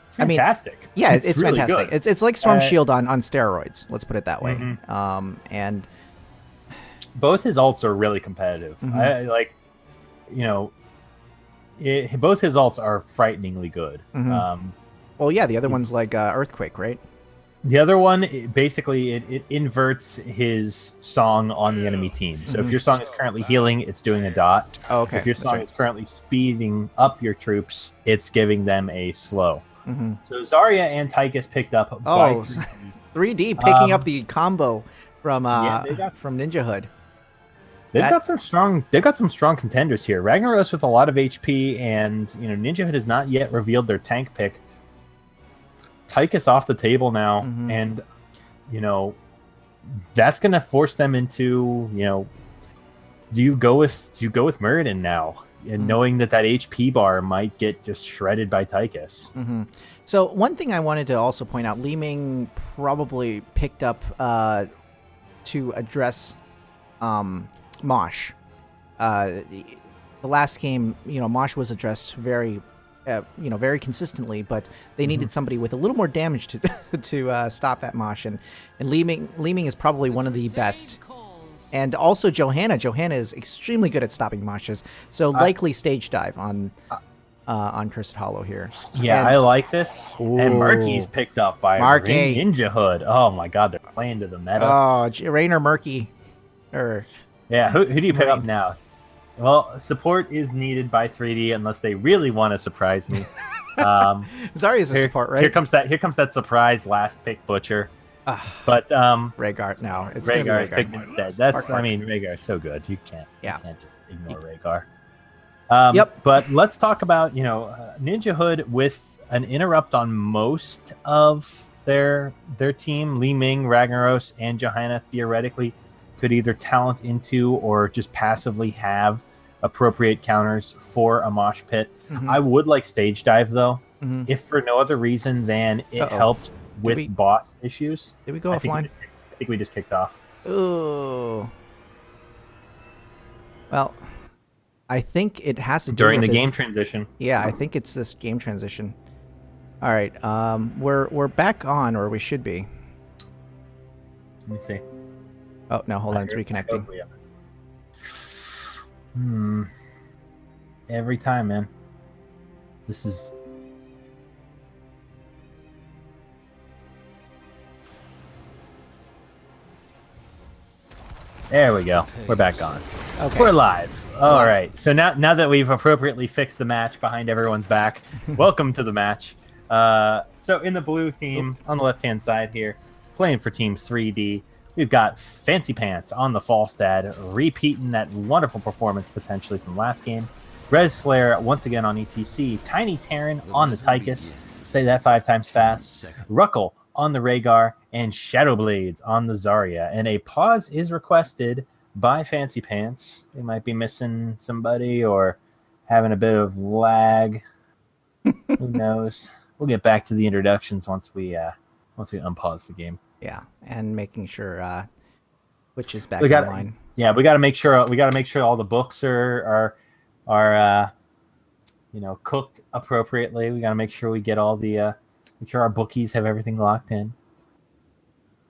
It's fantastic. I mean, yeah, it's really fantastic. Good. It's like Storm Shield on steroids. Let's put it that way. And both his ults are really competitive. Both his ults are frighteningly good. Well, yeah, the other one's like Earthquake, right? The other one, it inverts his song on the enemy team. So if your song is currently healing, it's doing a dot. Oh, okay. If your song is currently speeding up your troops, it's giving them a slow. So Zarya and Tychus picked up by 3D picking up the combo from NinjaHood. They've got some strong contenders here. Ragnaros with a lot of HP, and NinjaHood has not yet revealed their tank pick. Tychus off the table now, and that's going to force them into do you go with Muradin now, and knowing that HP bar might get just shredded by Tychus. So one thing I wanted to also point out, Li Ming probably picked up to address Mosh. The last game, Mosh was addressed very consistently, but they needed somebody with a little more damage to stop that Mosh, and Li Ming is probably one of the best. And also Johanna is extremely good at stopping Moshes, so likely stage dive on Cursed Hollow here. Yeah, and I like this. Ooh. And Murky's picked up by NinjaHood. Oh my god, they're playing to the meta. Oh, Rain or Murky. Yeah, who do you pick up now? Well, support is needed by 3D unless they really want to surprise me. Zarya's a support, right? Here comes that surprise last pick Butcher. But Rhaegar now. It's Rhaegar is picked instead. Rhaegar's so good. You can't just ignore Rhaegar. Yep. But let's talk about NinjaHood with an interrupt on most of their team. Li Ming, Ragnaros, and Johanna theoretically could either talent into or just passively have appropriate counters for a mosh pit. I would like stage dive though, if for no other reason than it helped with boss issues. Did we go offline? I think we just kicked off. Ooh. Well, I think it has to do during with the game transition. Yeah, I think it's this game transition. All right, we're back on, or we should be. Let me see. Oh no, hold on, it's reconnecting. Every time, man. This is. There we go. We're back on. Okay. We're live. All right. So now that we've appropriately fixed the match behind everyone's back, welcome to the match. So in the blue team, on the left-hand side here, playing for Team 3D, we've got Fancy Pants on the Falstad, repeating that wonderful performance potentially from last game. Res Slayer once again on ETC. Tiny Terran on the Tychus. Say that 5 times fast. Ruckle on the Rhaegar, and Shadowblades on the Zarya. And a pause is requested by Fancy Pants. They might be missing somebody or having a bit of lag. Who knows? We'll get back to the introductions once we unpause the game. Yeah, and making sure which is back online. Yeah, we got to make sure all the books are cooked appropriately. We got to make sure we get all the make sure our bookies have everything locked in.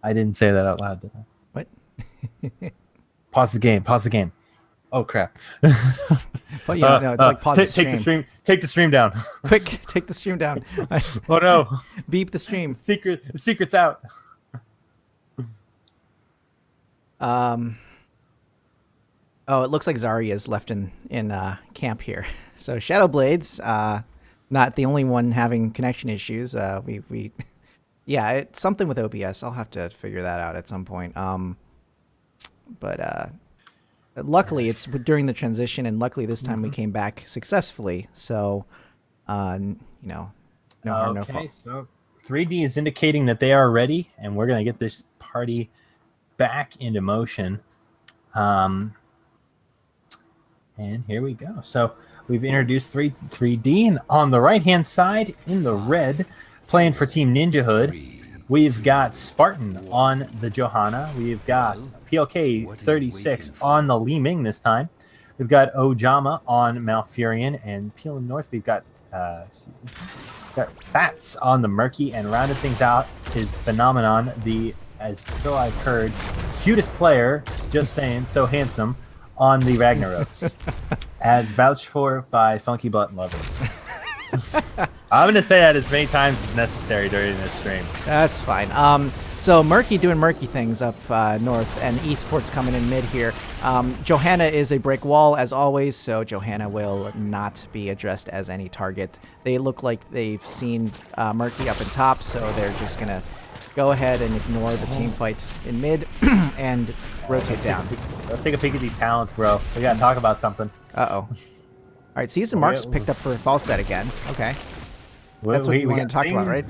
I didn't say that out loud, did I? What? Pause the game. Oh crap! But no, it's like pause the stream. Take the stream down. Quick, take the stream down. Oh no! Beep the stream. The secret's out. Oh, it looks like Zarya is left in camp here. So Shadowblades, not the only one having connection issues. Yeah, it's something with OBS. I'll have to figure that out at some point. But luckily it's during the transition, and luckily this time we came back successfully. So, no harm, no fault. So 3D is indicating that they are ready, and we're gonna get this party back into motion. And here we go. So we've introduced 3D, and on the right-hand side, in the red, playing for Team NinjaHood, we've got Spartan on the Johanna. We've got PLK 36 on the Li Ming this time. We've got Ojama on Malfurion, and peeling north, we've got Fats on the Murky, and rounded things out is Phenomenon, as so I've heard, cutest player, just saying, so handsome, on the Ragnaros, as vouched for by Funky Butt Lover. I'm going to say that as many times as necessary during this stream. That's fine. So Murky doing Murky things up north, and Esports coming in mid here. Johanna is a brick wall, as always, so Johanna will not be addressed as any target. They look like they've seen Murky up in top, so they're just going to go ahead and ignore the team fight in mid and rotate down. Let's take a peek at these talents, bro. We got to talk about something. Uh-oh. All right, Season Marks picked up for Falstad again. Okay. That's what you wanted to talk about, right?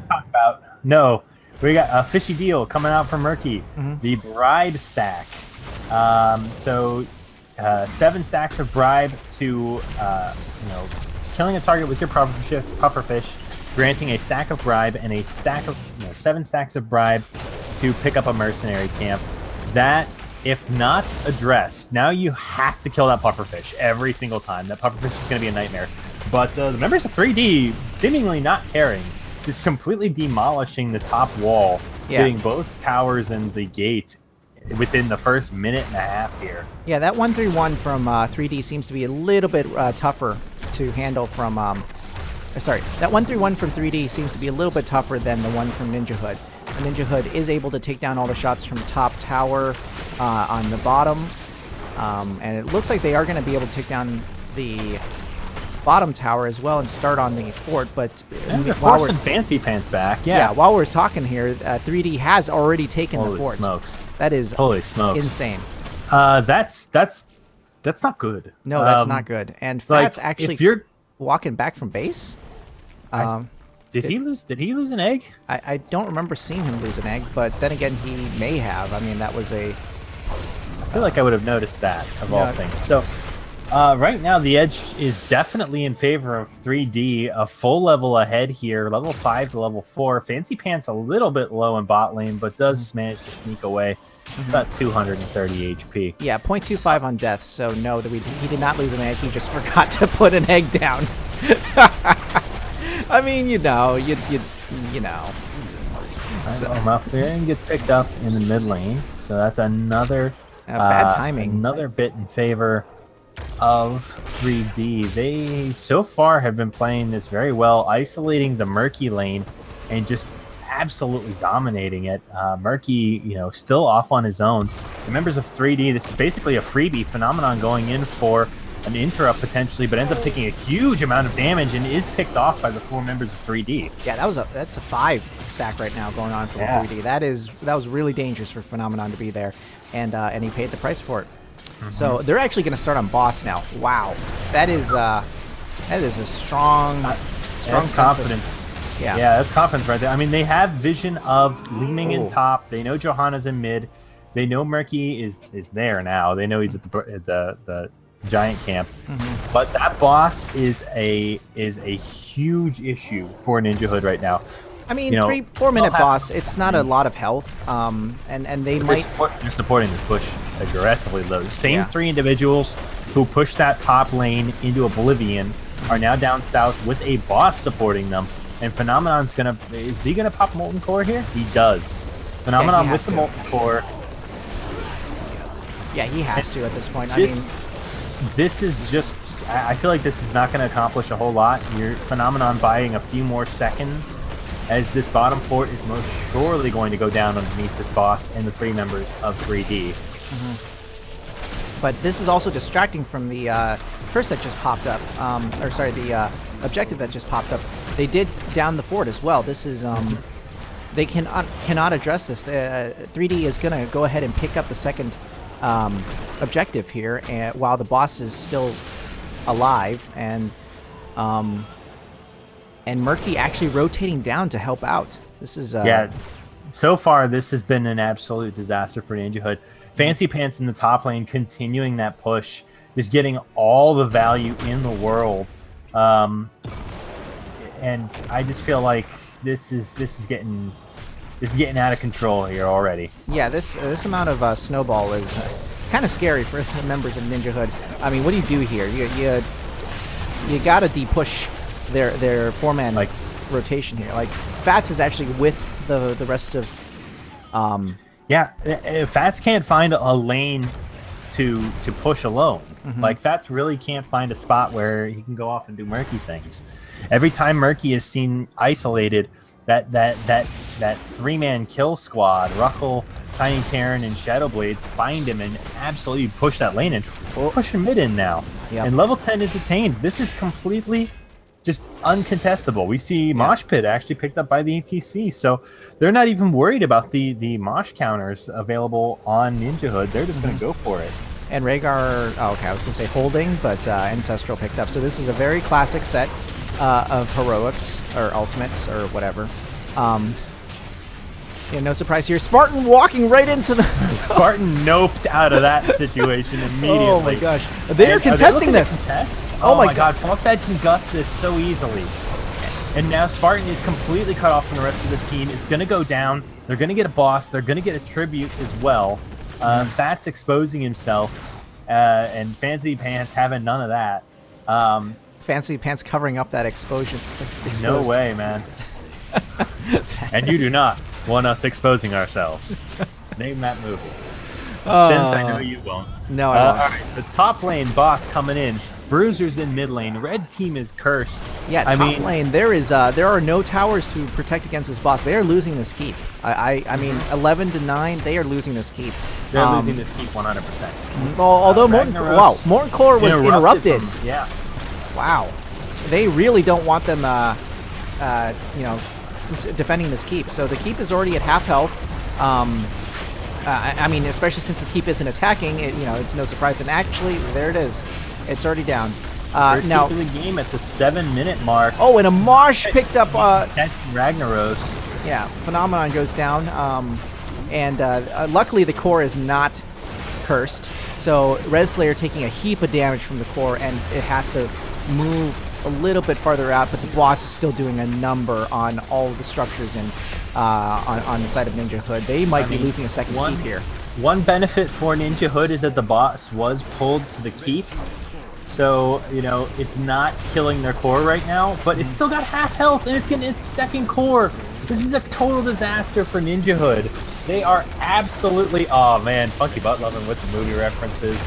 No, we got a fishy deal coming out from Murky. The bribe stack. So 7 stacks of bribe to killing a target with your pufferfish, granting a stack of bribe and a stack of 7 stacks of bribe to pick up a mercenary camp. That, if not addressed, now you have to kill that pufferfish every single time. That pufferfish is going to be a nightmare. But the members of 3D seemingly not caring, just completely demolishing the top wall, getting both towers and the gate within the first minute and a half here. Yeah, that 131 from 3D seems to be a little bit tougher to handle from... sorry, that 131 from 3D seems to be a little bit tougher than the one from NinjaHood. NinjaHood is able to take down all the shots from top tower on the bottom. And it looks like they are going to be able to take down the bottom tower as well and start on the fort, but they're forcing Fancy Pants back. Yeah, while we're talking here, 3D has already taken the fort. Smokes. That is holy smokes, insane. That's not good. No, that's not good. And Fat's actually if you're walking back from base. Did he lose an egg? I don't remember seeing him lose an egg, but then again, he may have. I mean, that was a... I feel like I would have noticed that, of all things. So, right now, the edge is definitely in favor of 3D. A full level ahead here, level 5 to level 4. Fancy Pants a little bit low in bot lane, but does manage to sneak away. About 230 HP. Yeah, 0.25 on death, so no, he did not lose an egg. He just forgot to put an egg down. I mean, you know. So Malfurion gets picked up in the mid lane, so that's another bad timing. Another bit in favor of 3D. They so far have been playing this very well, isolating the Murky lane and just absolutely dominating it. Murky, still off on his own. The members of 3D, this is basically a freebie phenomenon going in for an interrupt potentially, but ends up taking a huge amount of damage and is picked off by the 4 members of 3D. Yeah, that's a 5 stack right now going on for 3D. That was really dangerous for Phenomenon to be there, and he paid the price for it. So they're actually going to start on boss now. Wow, that is a strong confidence. Yeah, that's confidence right there. I mean, they have vision of Leeming in top. They know Johanna's in mid. They know Murky is there now. They know he's at the giant camp. But that boss is a huge issue for NinjaHood right now. I mean, 3-4 minute boss. It's not a lot of health. And they're supporting this push aggressively though. Same 3 individuals who pushed that top lane into oblivion are now down south with a boss supporting them. And Phenomenon's is he gonna pop Molten Core here? He does. Phenomenon with the Molten Core. Yeah, he has to at this point. This is just, I feel like this is not going to accomplish a whole lot. Your Phenomenon buying a few more seconds, as this bottom fort is most surely going to go down underneath this boss and the 3 members of 3D. But this is also distracting from the curse that just popped up. The objective that just popped up. They did down the fort as well. This is they cannot address this. 3D is going to go ahead and pick up the second objective here, and while the boss is still alive, and Murky actually rotating down to help out. This is so far this has been an absolute disaster for NinjaHood. Fancy Pants in the top lane continuing that push, is getting all the value in the world, and I just feel like this is getting out of control here already. Yeah, this amount of snowball is kind of scary for the members of NinjaHood. I mean, what do you do here? You gotta de-push their 4-man rotation here. Like Fats is actually with the rest of. Fats can't find a lane to push alone. Like Fats really can't find a spot where he can go off and do Murky things. Every time Murky is seen isolated, that 3-man kill squad, Ruckle, Tiny Terran, and Shadowblades find him and absolutely push that lane and push him mid in now. And level 10 is attained. This is completely just uncontestable. We see Mosh Pit actually picked up by the ETC, so they're not even worried about the Mosh counters available on NinjaHood. They're just going to go for it. And Rhaegar, I was going to say holding, but Ancestral picked up. So this is a very classic set of heroics, or ultimates, or whatever. Yeah, no surprise here. Spartan walking right into the... Spartan noped out of that situation immediately. Oh my gosh. They're contesting this. Oh my god, Falstad can gust this so easily. And now Spartan is completely cut off from the rest of the team. Is going to go down. They're going to get a boss. They're going to get a tribute as well. Fat's exposing himself. And Fancy Pants having none of that. Fancy Pants covering up that exposure. No way, man. And you do not want us exposing ourselves. Name that movie. Synth, I know you won't. No, I won't. All right, the top lane boss coming in. Bruiser's in mid lane. Red team is cursed. Yeah, top lane. There are no towers to protect against this boss. They are losing this keep. I mean, 11-9. They are losing this keep. They're losing this keep 100%. Although Morton Core was interrupted. Yeah. Wow. They really don't want them, defending this keep. So the keep is already at half health. I mean, especially since the keep isn't attacking, it's no surprise. And actually, there it is. It's already down. Now the game at the 7-minute mark. Oh, and a Mosh picked up. Ragnaros. Yeah, Phenomenon goes down. And luckily the core is not cursed. So Red Slayer taking a heap of damage from the core, and it has to move a little bit farther out. But the boss is still doing a number on all of the structures and on the side of NinjaHood. They might be losing a second keep here. One benefit for NinjaHood is that the boss was pulled to the keep. So, it's not killing their core right now, but it's still got half health, and it's getting its second core. This is a total disaster for NinjaHood. They are absolutely... Oh, man, Funky Butt Lovin' with the movie references.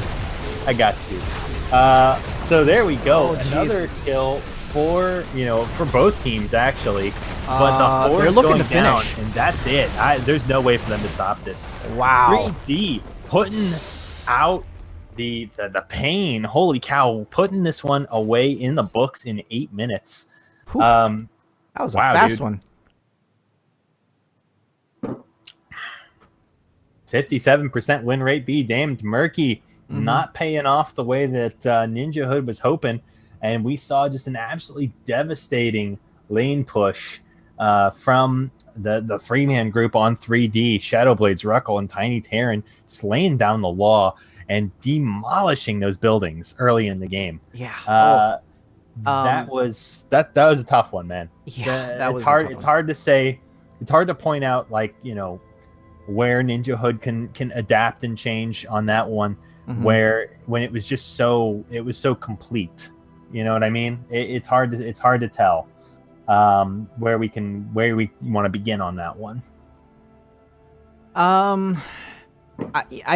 I got you. So there we go. Another kill for both teams, actually. But the they're looking to finish. Down, and that's it. There's no way for them to stop this. Wow. 3D putting out the pain. Holy cow, putting this one away in the books in 8 minutes. That was a fast one. 57% win rate. Be damned. Murky not paying off the way that NinjaHood was hoping, and we saw just an absolutely devastating lane push from the three-man group on 3D. Shadowblades, Ruckle, and Tiny Terran just laying down the law and demolishing those buildings early in the game. Yeah. That was a tough one, man. Yeah, that was hard. It's hard to say. It's hard to point out, where NinjaHood can adapt and change on that one. When it was just so complete. You know what I mean? It's hard to tell where we want to begin on that one. I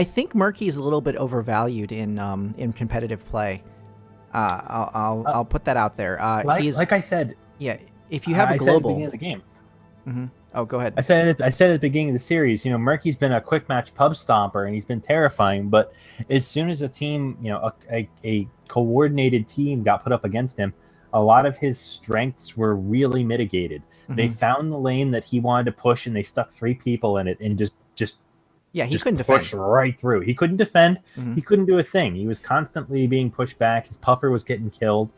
think Murky is a little bit overvalued in competitive play. I'll put that out there. Like I said, yeah. If you have a global, at the beginning of the game. Oh, go ahead. I said at the beginning of the series, Murky's been a quick match pub stomper and he's been terrifying. But as soon as a team, a coordinated team got put up against him, a lot of his strengths were really mitigated. They found the lane that he wanted to push, and they stuck 3 people in it and just he couldn't push defend right through. He couldn't defend. He couldn't do a thing. He was constantly being pushed back. His puffer was getting killed.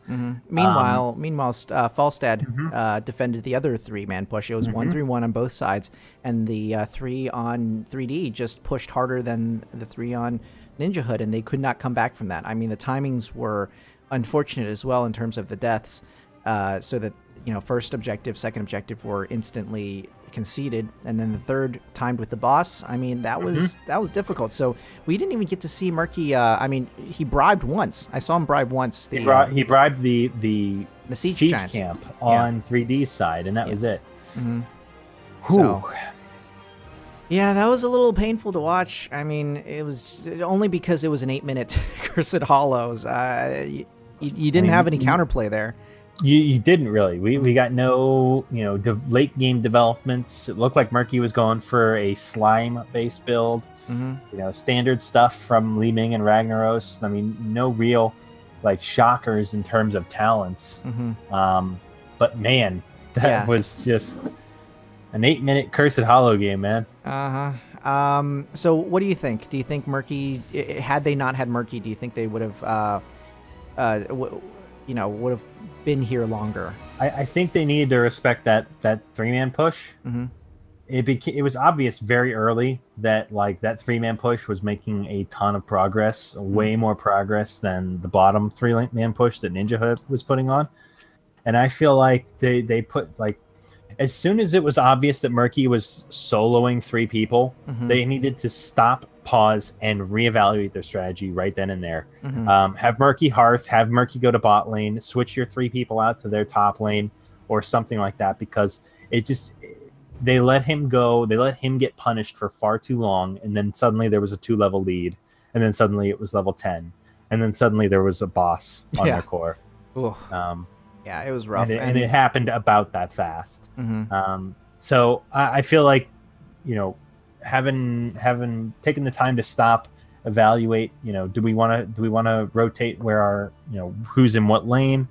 Meanwhile, Falstad defended the other 3-man push. It was 1-3-1 on both sides, and the 3 on 3D just pushed harder than the 3 on NinjaHood, and they could not come back from that. I mean, the timings were unfortunate as well in terms of the deaths, so that first objective, second objective were instantly conceded, and then the third timed with the boss. I mean, that was difficult. So we didn't even get to see Murky. He bribed once. I saw him bribe once. He bribed the siege Siege camp on 3D's side, and that was it. So, yeah, that was a little painful to watch. I mean, it was only because it was an 8-minute Cursed Hollows. You didn't have any counterplay there. You didn't really. We got no late game developments. It looked like Murky was going for a slime based build. Standard stuff from Li Ming and Ragnaros. I mean, no real shockers in terms of talents. But man, that was just an 8-minute Cursed Hollow game, man. So what do you think? Do you think Murky, had they not had Murky, do you think they would have would have been here longer? I think they needed to respect that 3-man push. it was obvious very early that like that 3-man push was making a ton of progress, way more progress than the bottom 3-man push that NinjaHood was putting on. And I feel like they put like, as soon as it was obvious that Murky was soloing 3 people, they needed to stop, pause, and reevaluate their strategy right then and there. Have Murky Hearth, have Murky go to bot lane, switch your 3 people out to their top lane, or something like that, because they let him go. They let him get punished for far too long, and then suddenly there was a 2-level lead, and then suddenly it was level 10, and then suddenly there was a boss on their core. Yeah, it was rough, and it happened about that fast. So I feel like, having taken the time to stop, evaluate, do we want to rotate where our, who's in what lane?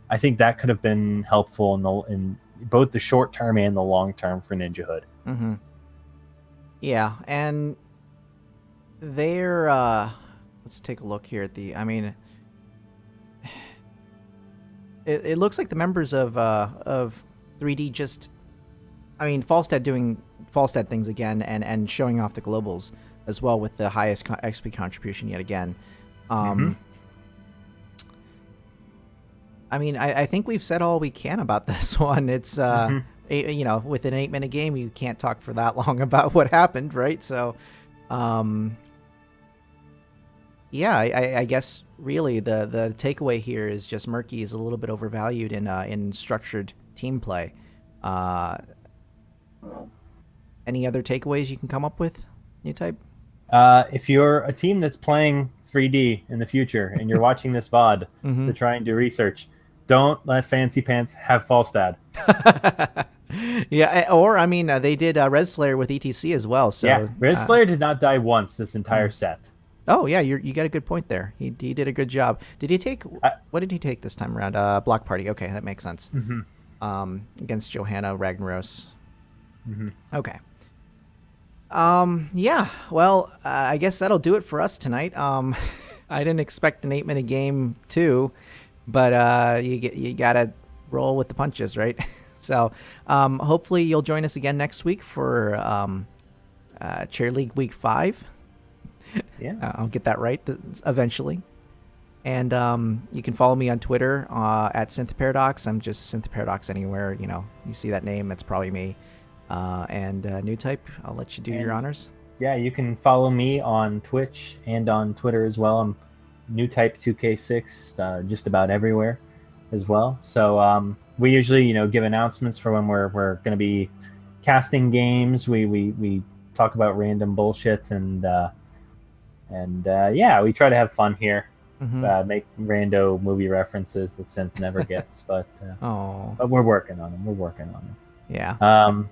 I think that could have been helpful in both the short term and the long term for NinjaHood. Yeah, and they're let's take a look here at the. I mean, it looks like the members of 3D just, I mean, Falstad doing Falstad things again and showing off the globals as well with the highest XP contribution yet again. I mean, I think we've said all we can about this one. It's with an 8-minute game, you can't talk for that long about what happened, right? So, yeah, I guess really the takeaway here is just Murky is a little bit overvalued in structured team play. Any other takeaways you can come up with, New Type? If you're a team that's playing 3D in the future and you're watching this VOD to try and do research, don't let Fancy Pants have Falstad. Yeah, or I mean, they did Res Slayer with ETC as well. So yeah, Res Slayer did not die once this entire set. Oh yeah, you got a good point there. He did a good job. Did he take what did he take this time around? Block Party. Okay, that makes sense. Against Johanna Ragnaros. Okay. Yeah. Well, I guess that'll do it for us tonight. I didn't expect an 8-minute game too, but you gotta roll with the punches, right? So hopefully you'll join us again next week for Chair League Week 5. Yeah, I'll get that right eventually. And you can follow me on Twitter at SynthParadox. I'm just SynthParadox anywhere. You see that name, it's probably me. And New Type, I'll let you do your honors. Yeah, you can follow me on Twitch and on Twitter as well. I'm New Type 2K6, just about everywhere as well. So we usually, give announcements for when we're going to be casting games. We talk about random bullshit and yeah, we try to have fun here. Make rando movie references that Synth never gets, but we're working on them. Yeah.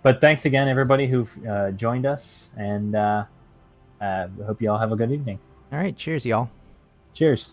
But thanks again, everybody who've joined us, and hope you all have a good evening. All right. Cheers, y'all. Cheers.